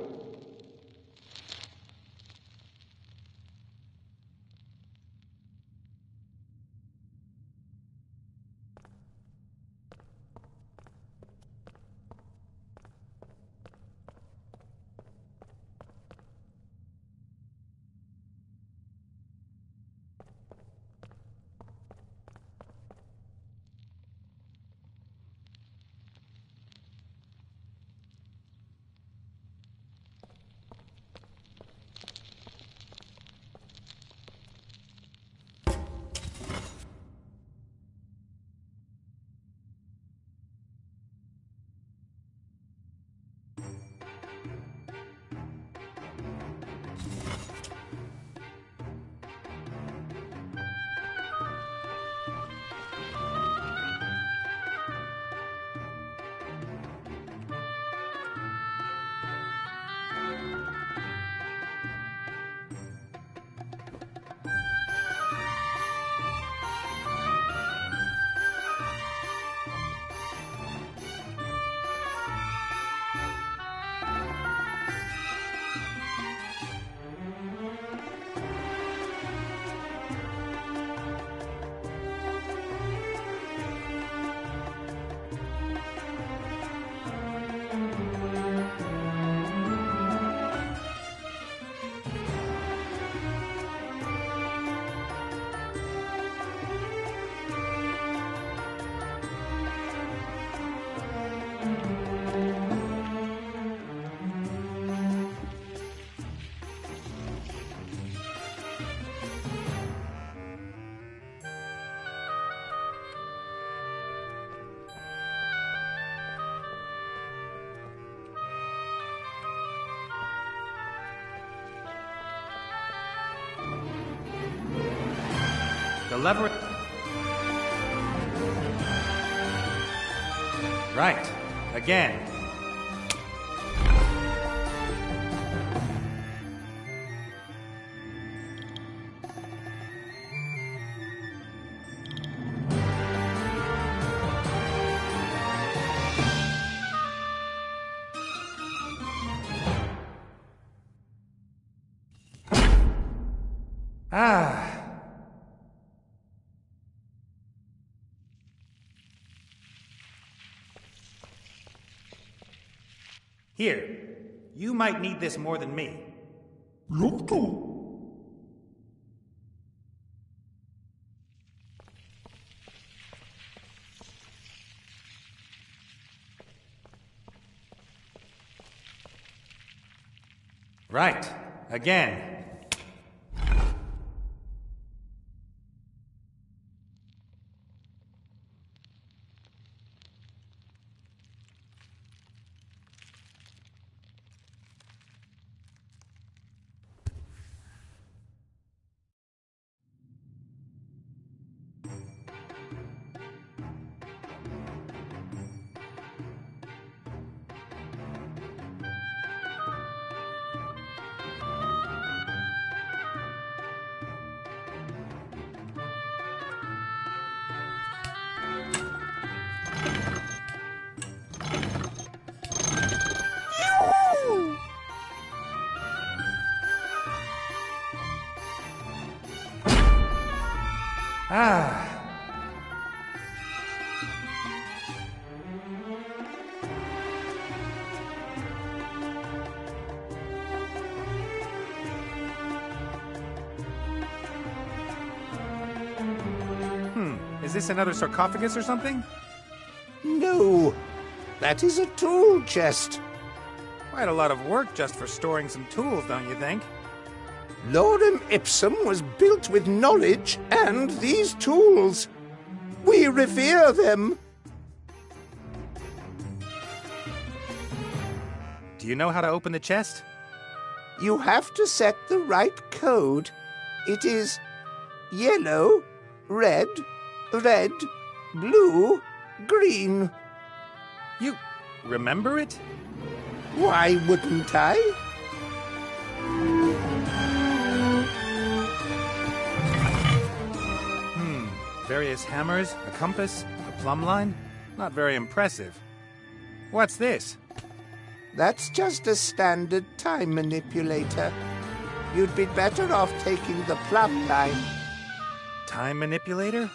The lever... Right. Again. Ah. Here, you might need this more than me. Love to. Right. Again. Ah. Is this another sarcophagus or something? No, that is a tool chest. Quite a lot of work just for storing some tools, don't you think? Lorem Ipsum was built with knowledge and these tools. We revere them. Do you know how to open the chest? You have to set the right code. It is yellow, red, red, blue, green. You remember it? Why wouldn't I? Various hammers, a compass, a plumb line. Not very impressive. What's this? That's just a standard time manipulator. You'd be better off taking the plumb line. Time manipulator?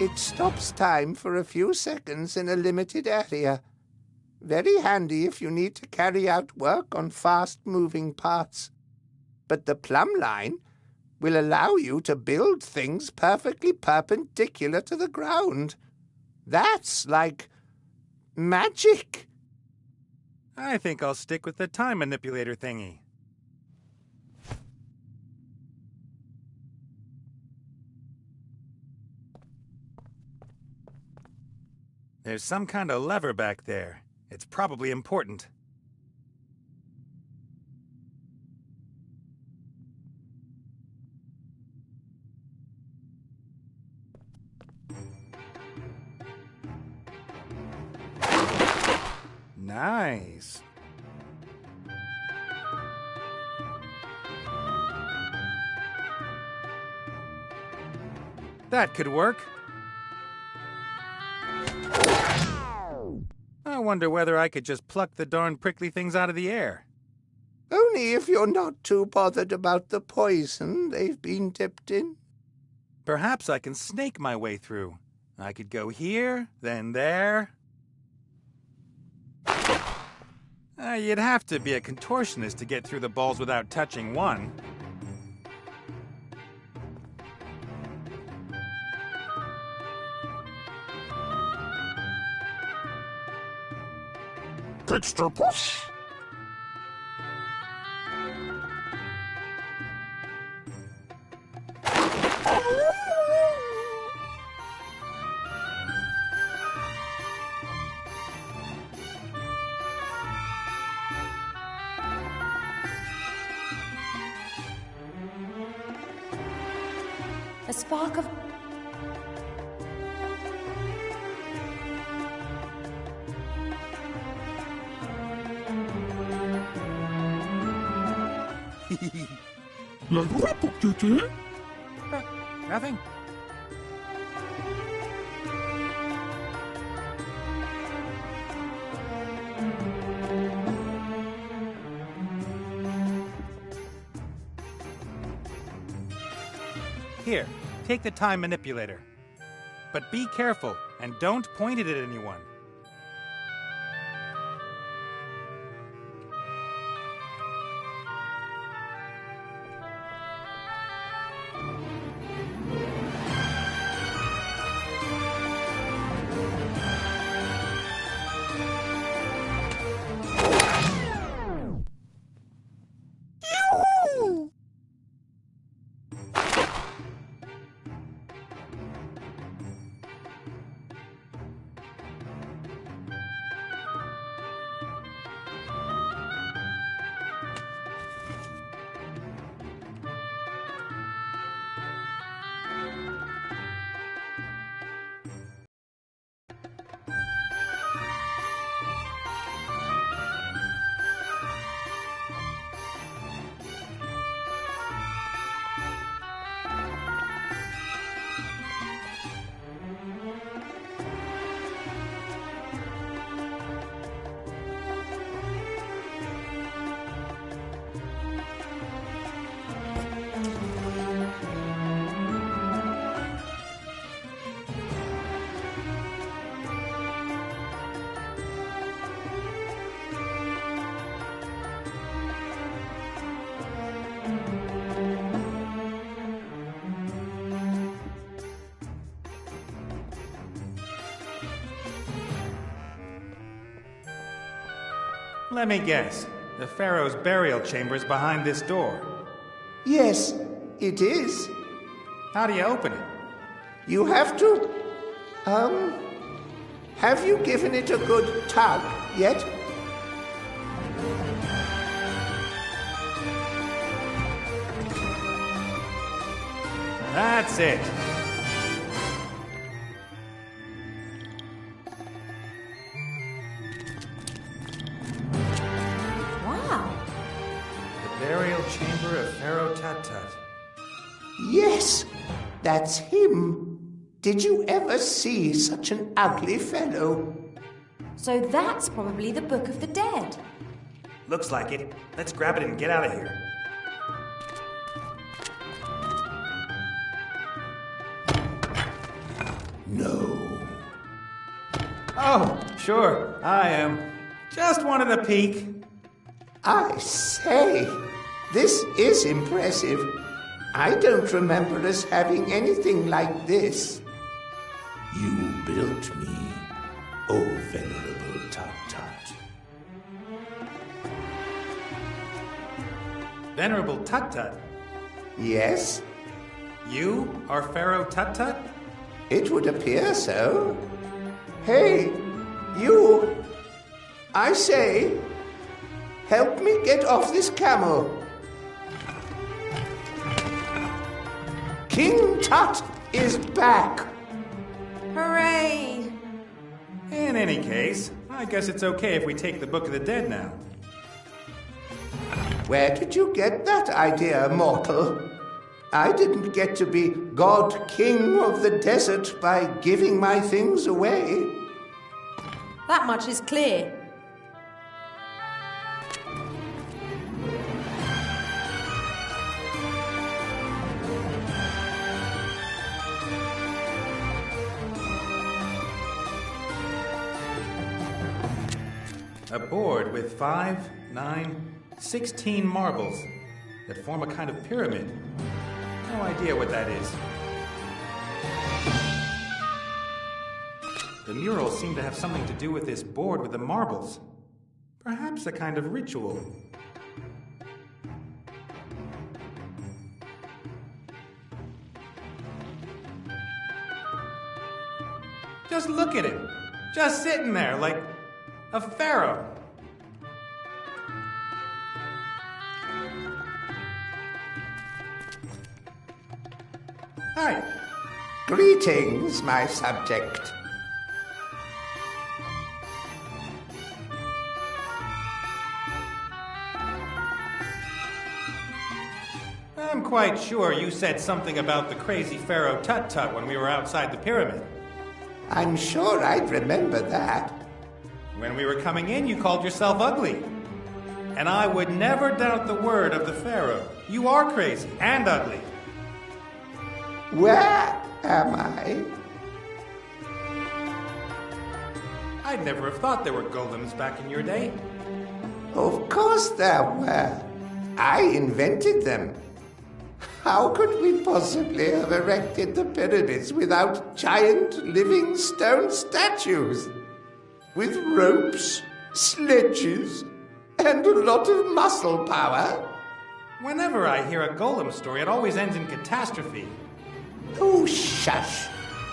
It stops time for a few seconds in a limited area. Very handy if you need to carry out work on fast-moving parts. But the plumb line will allow you to build things perfectly perpendicular to the ground. That's like magic. I think I'll stick with the time manipulator thingy. There's some kind of lever back there. It's probably important. Nice. That could work. I wonder whether I could just pluck the darn prickly things out of the air. Only if you're not too bothered about the poison they've been dipped in. Perhaps I can snake my way through. I could go here, then there. You'd have to be a contortionist to get through the balls without touching one. Extra push. A spark of... Like what, JJ? Nothing. Here, take the time manipulator. But be careful, and don't point it at anyone. Let me guess. The Pharaoh's burial chamber is behind this door. Yes, it is. How do you open it? You have to... Have you given it a good tug yet? That's it. Wow. The burial chamber of Pharaoh Tut-Tut. Yes, that's him. Did you ever see such an ugly fellow? So that's probably the Book of the Dead. Looks like it. Let's grab it and get out of here. No. Oh, sure, I am. Just wanted a peek. I say, this is impressive. I don't remember us having anything like this. You built me, oh venerable Tut-Tut. Venerable Tut-Tut? Yes? You are Pharaoh Tut-Tut? It would appear so. Hey, you! I say, help me get off this camel. King Tut is back. Hooray! In any case, I guess it's okay if we take the Book of the Dead now. Where did you get that idea, mortal? I didn't get to be God King of the desert by giving my things away. That much is clear. A board with 5, 9, 16 marbles that form a kind of pyramid. No idea what that is. The murals seem to have something to do with this board with the marbles. Perhaps a kind of ritual. Just look at him. Just sitting there like a pharaoh. Hi. Greetings, my subject. I'm quite sure you said something about the crazy Pharaoh Tut-Tut when we were outside the pyramid. I'm sure I'd remember that. When we were coming in, you called yourself ugly. And I would never doubt the word of the Pharaoh. You are crazy and ugly. Where am I? I'd never have thought there were golems back in your day. Of course there were. I invented them. How could we possibly have erected the pyramids without giant living stone statues? With ropes, sledges, and a lot of muscle power? Whenever I hear a golem story, it always ends in catastrophe. Oh, shush.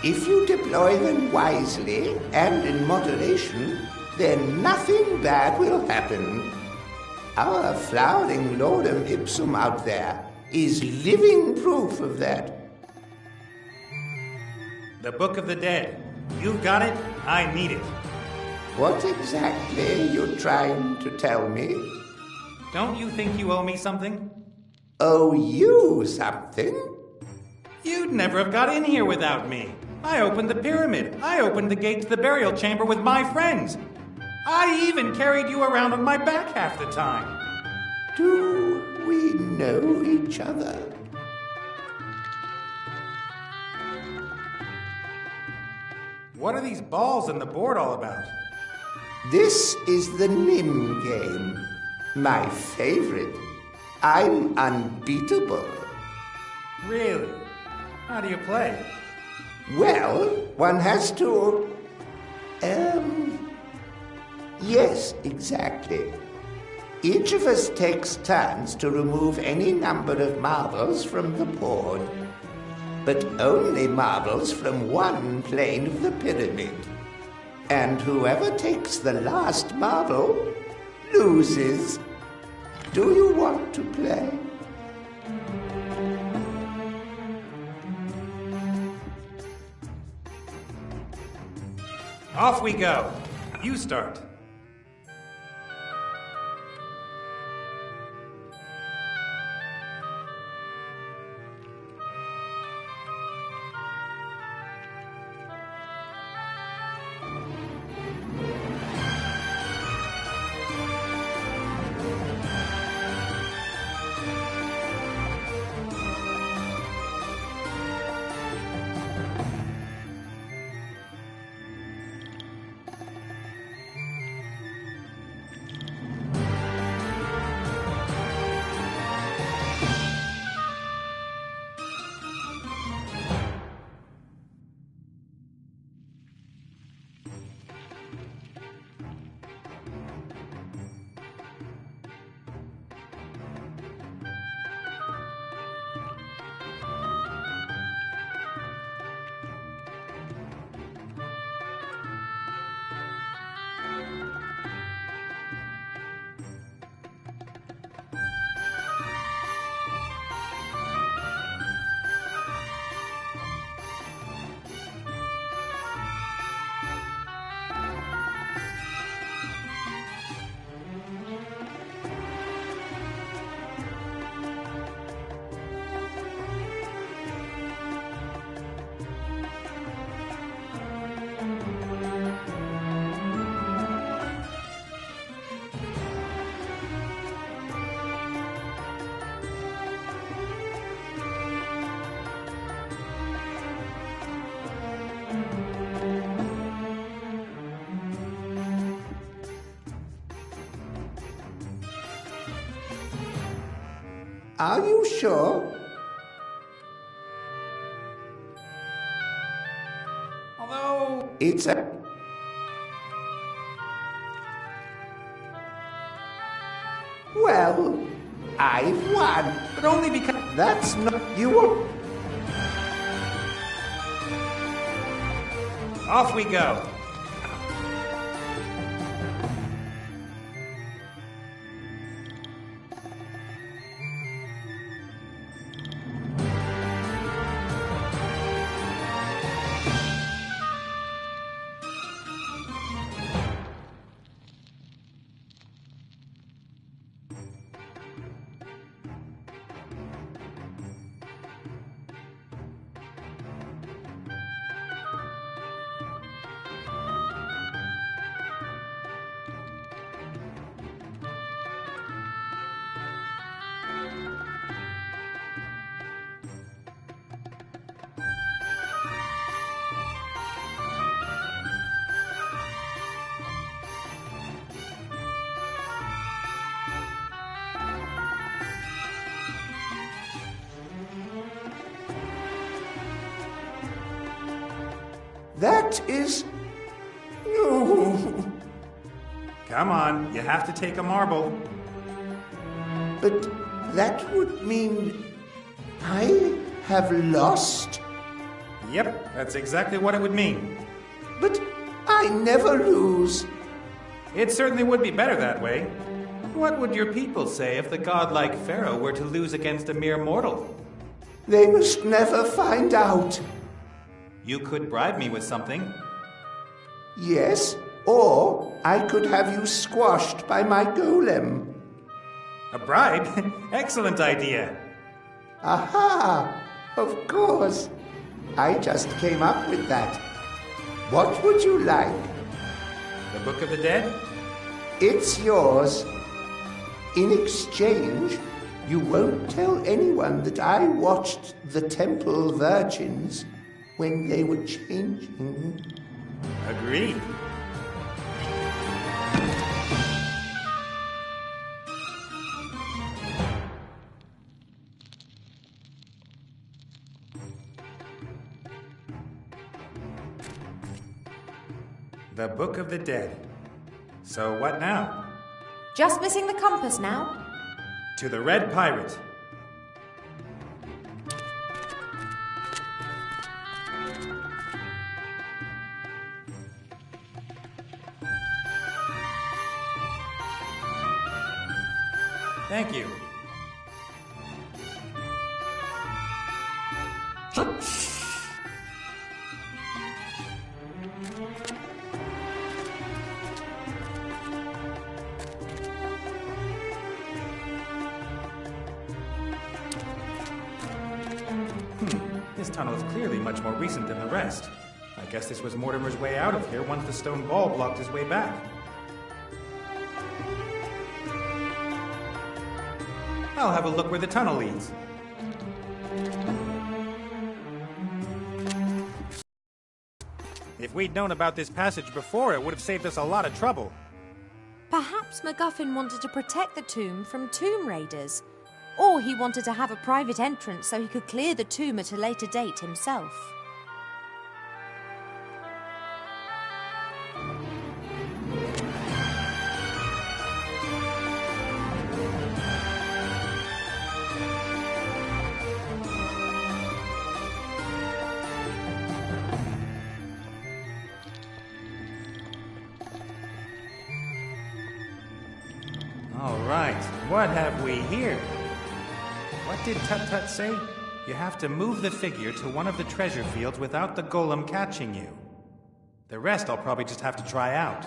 If you deploy them wisely and in moderation, then nothing bad will happen. Our flowering lordum ipsum out there is living proof of that. The Book of the Dead. You've got it. I need it. What exactly are you trying to tell me? Don't you think you owe me something? Owe you something? You'd never have got in here without me. I opened the pyramid. I opened the gate to the burial chamber with my friends. I even carried you around on my back half the time. Do we know each other? What are these balls and the board all about? This is the Nim game. My favorite. I'm unbeatable. Really? How do you play? Well, one has to, Yes, exactly. Each of us takes turns to remove any number of marbles from the board, but only marbles from one plane of the pyramid. And whoever takes the last marble loses. Do you want to play? Off we go. You start. Are you sure? Although... It's a... Well, I've won. But only because... That's not... You won't... Off we go. That is... No. Come on, you have to take a marble. But that would mean I have lost. Yep, that's exactly what it would mean. But I never lose. It certainly would be better that way. What would your people say if the godlike Pharaoh were to lose against a mere mortal? They must never find out. You could bribe me with something. Yes, or I could have you squashed by my golem. A bribe? Excellent idea. Aha! Of course. I just came up with that. What would you like? The Book of the Dead? It's yours. In exchange, you won't tell anyone that I watched the temple virgins when they were changing. Agreed. The Book of the Dead. So what now? Just missing the compass now. To the Red Pirate. Thank you. This tunnel is clearly much more recent than the rest. I guess this was Mortimer's way out of here once the stone ball blocked his way back. I'll have a look where the tunnel leads. If we'd known about this passage before, it would have saved us a lot of trouble. Perhaps MacGuffin wanted to protect the tomb from tomb raiders. Or he wanted to have a private entrance so he could clear the tomb at a later date himself. All right, what have we here? What did Tut-Tut say? You have to move the figure to one of the treasure fields without the golem catching you. The rest I'll probably just have to try out.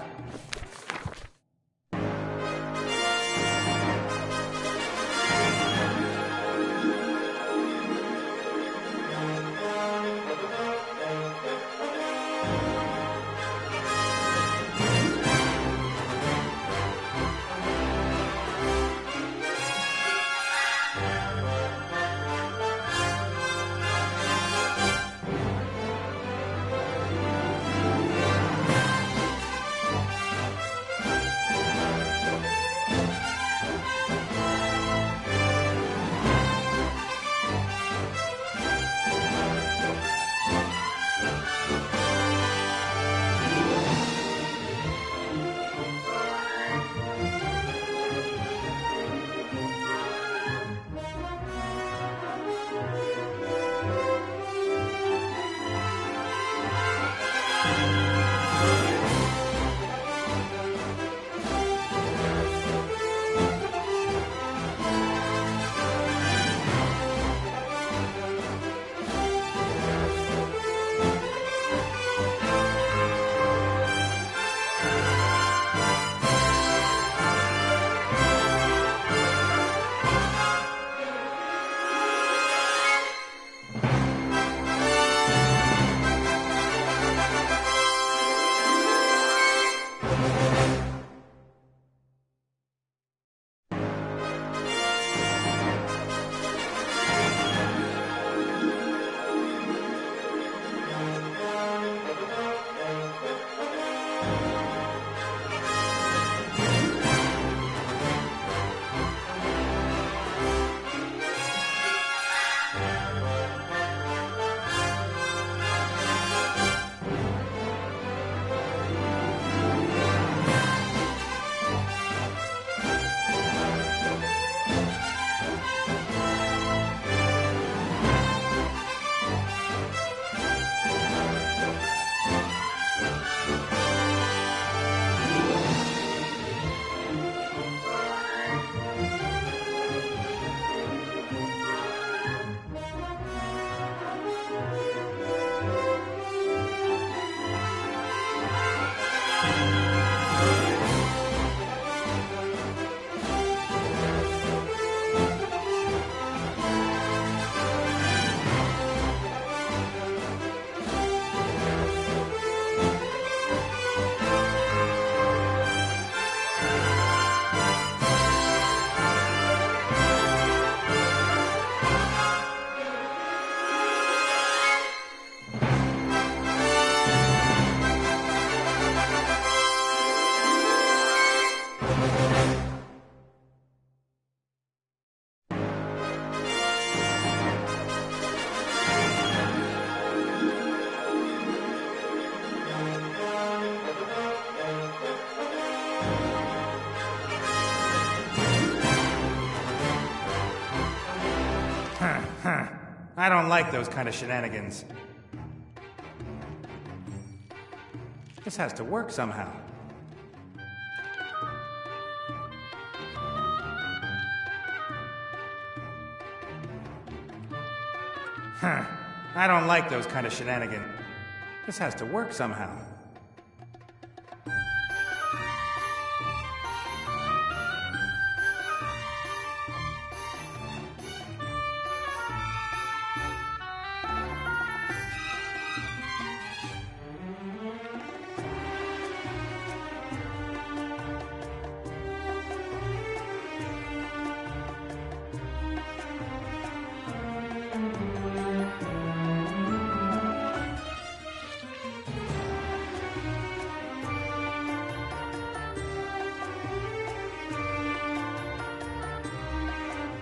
I don't like those kind of shenanigans. This has to work somehow. I don't like those kind of shenanigans. This has to work somehow.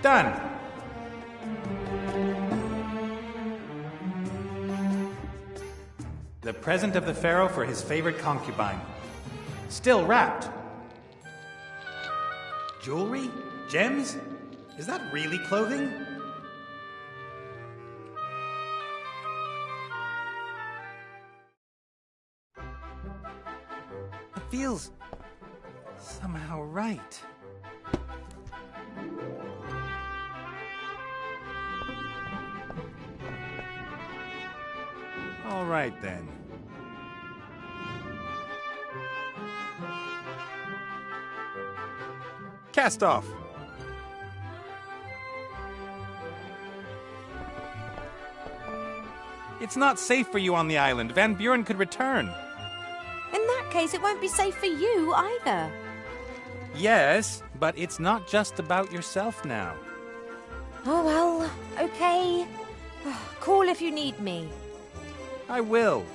Done. The present of the pharaoh for his favorite concubine. Still wrapped. Jewelry? Gems? Is that really clothing? It feels somehow right. All right, then. Cast off. It's not safe for you on the island. Van Buren could return. In that case, it won't be safe for you either. Yes, but it's not just about yourself now. Oh, well, okay. Call if you need me. I will.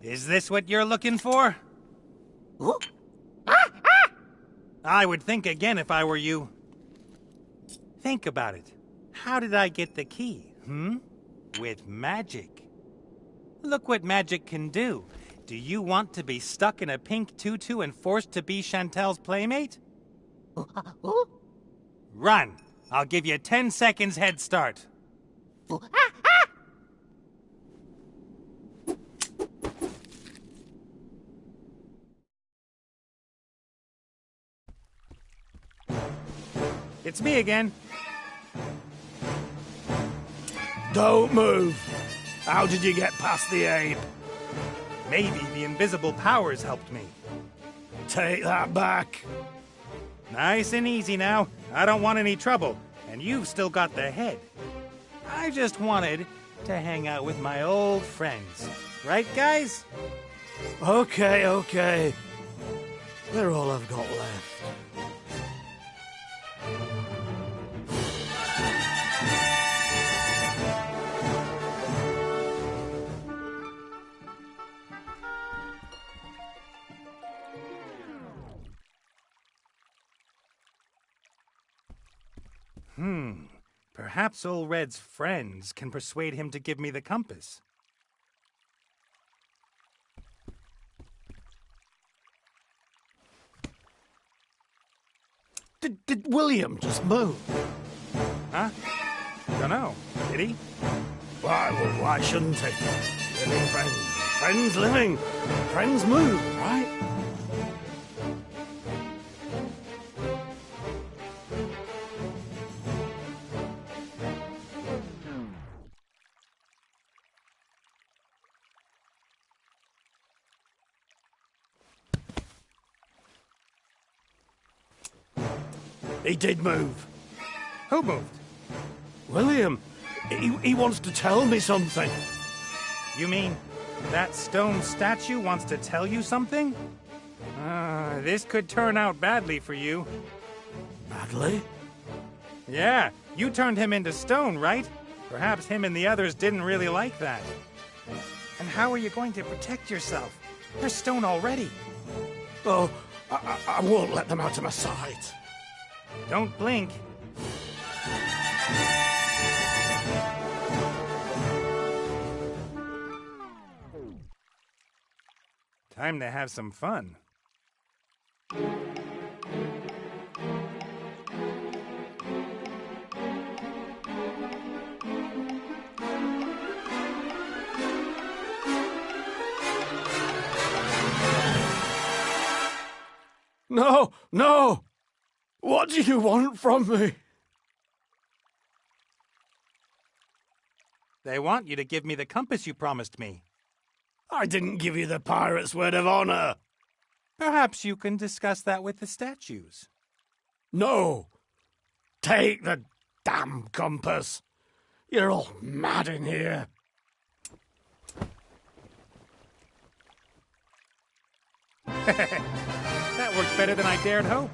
Is this what you're looking for? I would think again if I were you. Think about it. How did I get the key, With magic. Look what magic can do. Do you want to be stuck in a pink tutu and forced to be Chantel's playmate? Run! I'll give you 10 seconds head start. It's me again. Don't move. How did you get past the ape? Maybe the invisible powers helped me. Take that back. Nice and easy now. I don't want any trouble, and you've still got the head. I just wanted to hang out with my old friends. Right, guys? Okay. They're all I've got left. Perhaps Old Red's friends can persuade him to give me the compass. Did William just move? Huh? Dunno. Did he? Why shouldn't he? Living friends. Friends living. Friends move, right? He did move. Who moved? William, he wants to tell me something. You mean that stone statue wants to tell you something? This could turn out badly for you. Badly? Yeah, you turned him into stone, right? Perhaps him and the others didn't really like that. And how are you going to protect yourself? You're stone already. Oh, I won't let them out of my sight. Don't blink. Time to have some fun. No, no! What do you want from me? They want you to give me the compass you promised me. I didn't give you the pirate's word of honor. Perhaps you can discuss that with the statues. No! Take the damn compass. You're all mad in here. That worked better than I dared hope.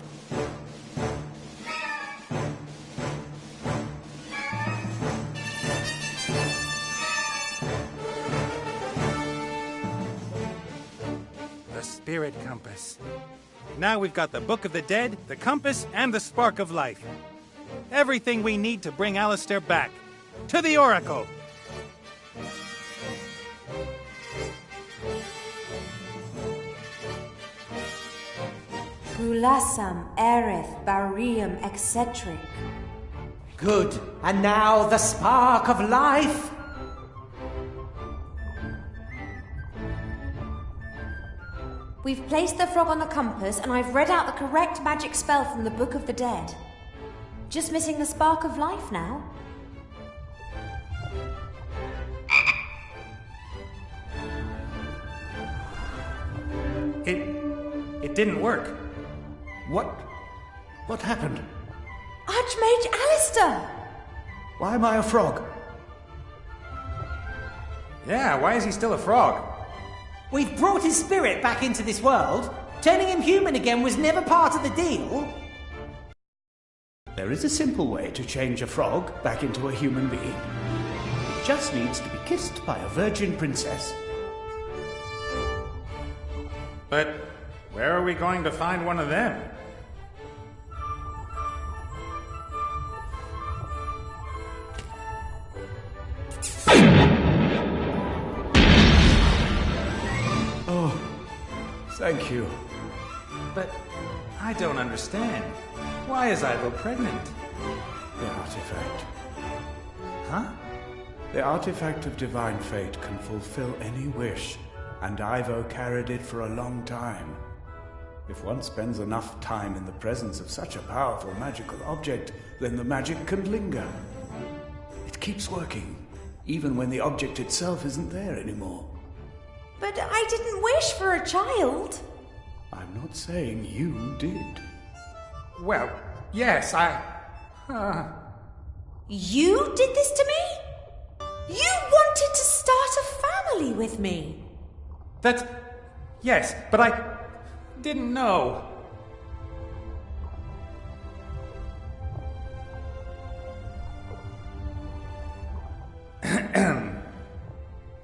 The spirit compass. Now we've got the Book of the Dead, the compass, and the spark of life. Everything we need to bring Alistair back. To the Oracle! Gulasam, Erith, Barium, Eccentric. Good. And now the spark of life. We've placed the frog on the compass, and I've read out the correct magic spell from the Book of the Dead. Just missing the spark of life now. It didn't work. What happened? Archmage Alistair! Why am I a frog? Yeah, why is he still a frog? We've brought his spirit back into this world. Turning him human again was never part of the deal. There is a simple way to change a frog back into a human being. It just needs to be kissed by a virgin princess. But where are we going to find one of them? Oh, thank you. But I don't understand. Why is Ivo pregnant? The artifact. Huh? The artifact of divine fate can fulfill any wish, and Ivo carried it for a long time. If one spends enough time in the presence of such a powerful magical object, then the magic can linger. It keeps working, even when the object itself isn't there anymore. But I didn't wish for a child. I'm not saying you did. Well, yes, You did this to me? You wanted to start a family with me. Yes, but I didn't know.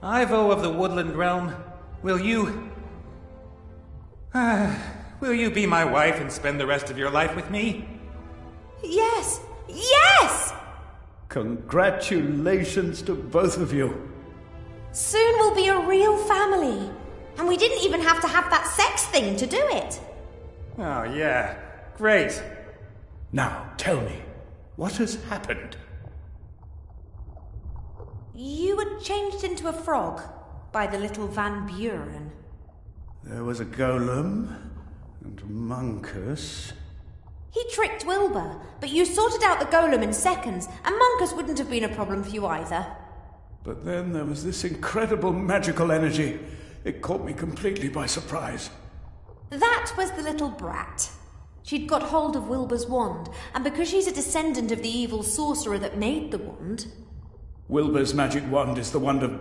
Ivo of the Woodland Realm, will you be my wife and spend the rest of your life with me? Yes! Yes! Congratulations to both of you. Soon we'll be a real family. And we didn't even have to have that sex thing to do it. Oh, yeah. Great. Now, tell me, what has happened? You were changed into a frog by the little Van Buren. There was a golem and Monkus. He tricked Wilbur, but you sorted out the golem in seconds, and Monkus wouldn't have been a problem for you either. But then there was this incredible magical energy. It caught me completely by surprise. That was the little brat. She'd got hold of Wilbur's wand, and because she's a descendant of the evil sorcerer that made the wand... Wilbur's magic wand is the wand of...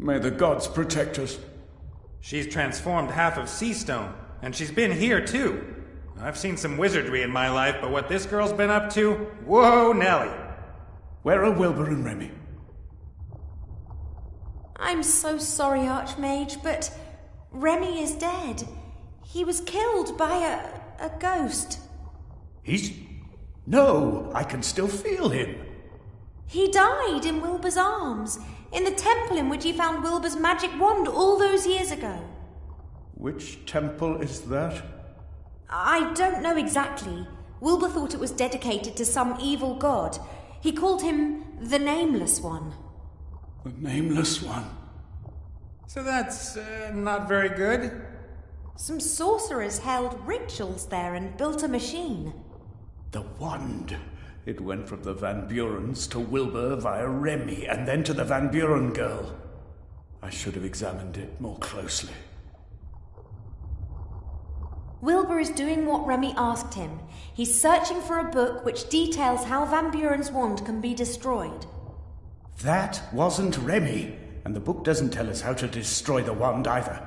May the gods protect us. She's transformed half of Seastone, and she's been here too. I've seen some wizardry in my life, but what this girl's been up to? Whoa, Nelly! Where are Wilbur and Remy? I'm so sorry, Archmage, but Remy is dead. He was killed by a ghost. He's... No, I can still feel him. He died in Wilbur's arms, in the temple in which he found Wilbur's magic wand all those years ago. Which temple is that? I don't know exactly. Wilbur thought it was dedicated to some evil god. He called him the Nameless One. The Nameless One? So that's not very good. Some sorcerers held rituals there and built a machine. The wand. It went from the Van Burens to Wilbur via Remy, and then to the Van Buren girl. I should have examined it more closely. Wilbur is doing what Remy asked him. He's searching for a book which details how Van Buren's wand can be destroyed. That wasn't Remy, and the book doesn't tell us how to destroy the wand either.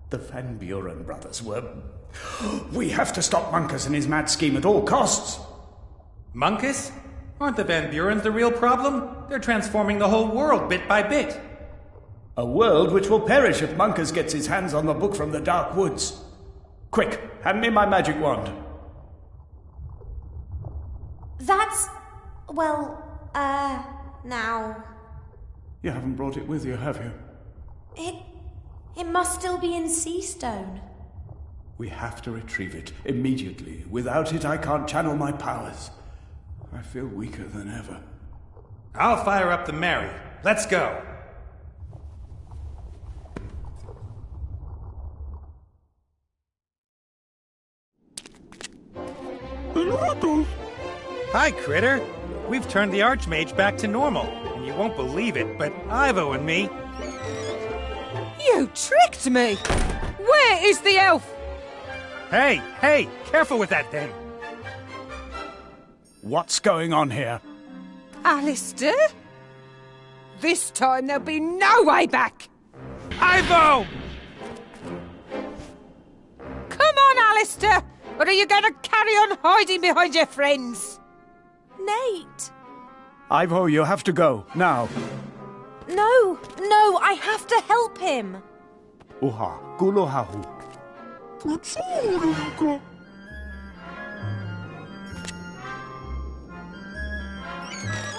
The Van Buren brothers were... We have to stop Munkus and his mad scheme at all costs. Munkus? Aren't the Van Burens the real problem? They're transforming the whole world bit by bit. A world which will perish if Munkus gets his hands on the book from the Dark Woods. Quick, hand me my magic wand. That's... well, now... You haven't brought it with you, have you? It must still be in Seastone. We have to retrieve it immediately. Without it, I can't channel my powers. I feel weaker than ever. I'll fire up the Mary. Let's go. Hi, Critter. We've turned the Archmage back to normal, and you won't believe it, but Ivo and me... You tricked me! Where is the elf? Hey, careful with that thing. What's going on here? Alistair? This time there'll be no way back! Ivo! Come on, Alistair! Or are you going to carry on hiding behind your friends? Nate! Ivo, you have to go, now. No, I have to help him. Uha, kulohahu.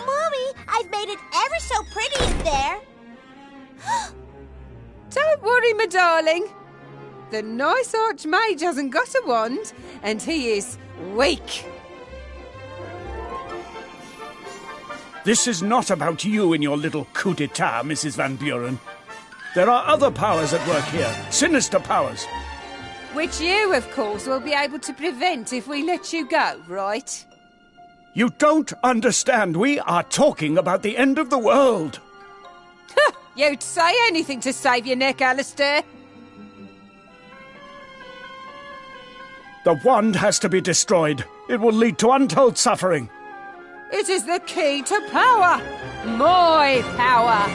Mommy, I've made it ever so pretty in there. Don't worry, my darling. The nice Archmage hasn't got a wand, and he is weak. This is not about you and your little coup d'etat, Mrs. Van Buren. There are other powers at work here, sinister powers. Which you, of course, will be able to prevent if we let you go, right? You don't understand. We are talking about the end of the world. You'd say anything to save your neck, Alistair. The wand has to be destroyed. It will lead to untold suffering. It is the key to power. My power.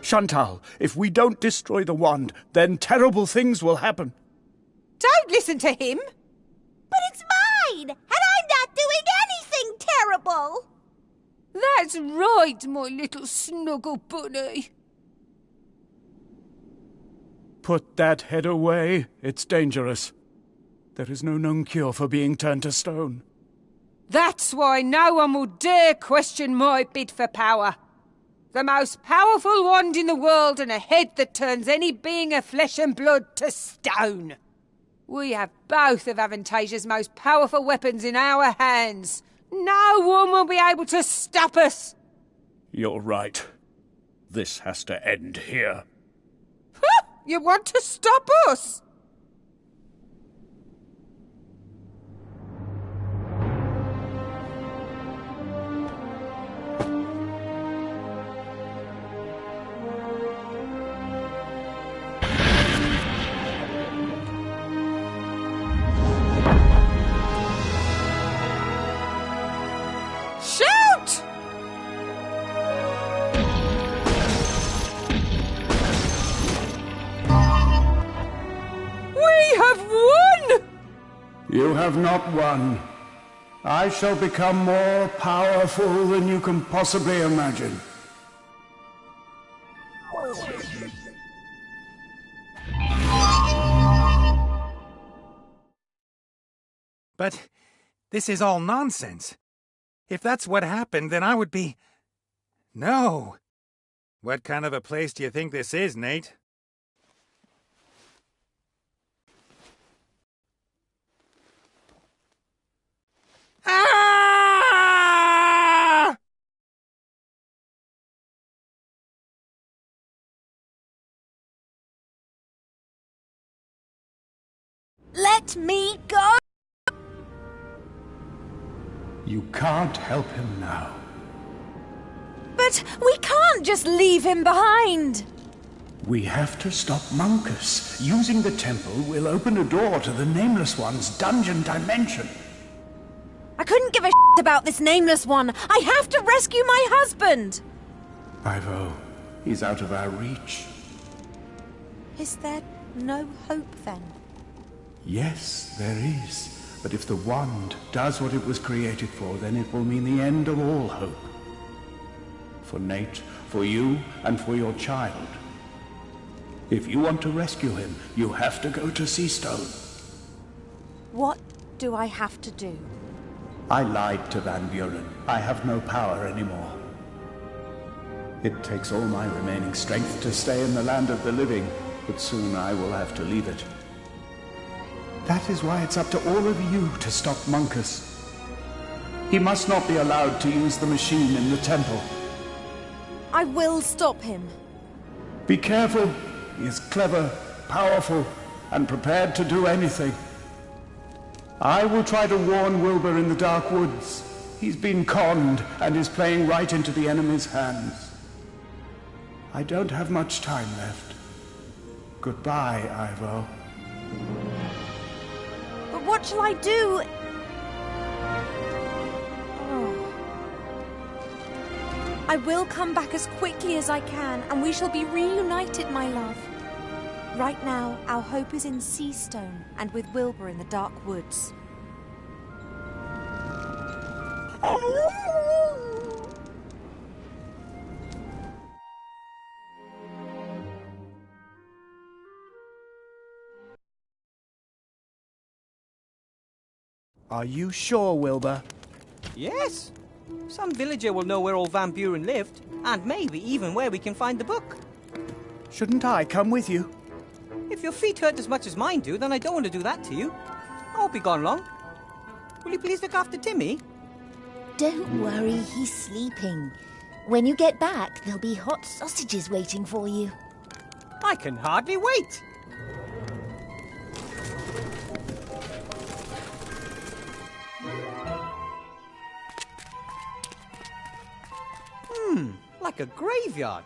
Chantal, if we don't destroy the wand, then terrible things will happen. Don't listen to him. But it's mine, and I'm not doing anything terrible. That's right, my little snuggle bunny. Put that head away. It's dangerous. There is no known cure for being turned to stone. That's why no one will dare question my bid for power. The most powerful wand in the world and a head that turns any being of flesh and blood to stone. We have both of Avantasia's most powerful weapons in our hands. No one will be able to stop us. You're right. This has to end here. You want to stop us? have not won. I shall become more powerful than you can possibly imagine. But this is all nonsense. If that's what happened, then I would be... No. What kind of a place do you think this is, Nate? Ah! Let me go! You can't help him now. But we can't just leave him behind! We have to stop Monkus. Using the temple will open a door to the Nameless One's dungeon dimension. I couldn't give a shit about this Nameless One. I have to rescue my husband! Ivo, he's out of our reach. Is there no hope then? Yes, there is. But if the wand does what it was created for, then it will mean the end of all hope. For Nate, for you, and for your child. If you want to rescue him, you have to go to Seastone. What do I have to do? I lied to Van Buren. I have no power anymore. It takes all my remaining strength to stay in the land of the living, but soon I will have to leave it. That is why it's up to all of you to stop Monkus. He must not be allowed to use the machine in the temple. I will stop him. Be careful. He is clever, powerful, and prepared to do anything. I will try to warn Wilbur in the Dark Woods. He's been conned and is playing right into the enemy's hands. I don't have much time left. Goodbye, Ivo. But what shall I do? Oh. I will come back as quickly as I can, and we shall be reunited, my love. Right now, our hope is in Seastone and with Wilbur in the Dark Woods. Are you sure, Wilbur? Yes. Some villager will know where old Van Buren lived, and maybe even where we can find the book. Shouldn't I come with you? If your feet hurt as much as mine do, then I don't want to do that to you. I won't be gone long. Will you please look after Timmy? Don't worry, he's sleeping. When you get back, there'll be hot sausages waiting for you. I can hardly wait. Like a graveyard.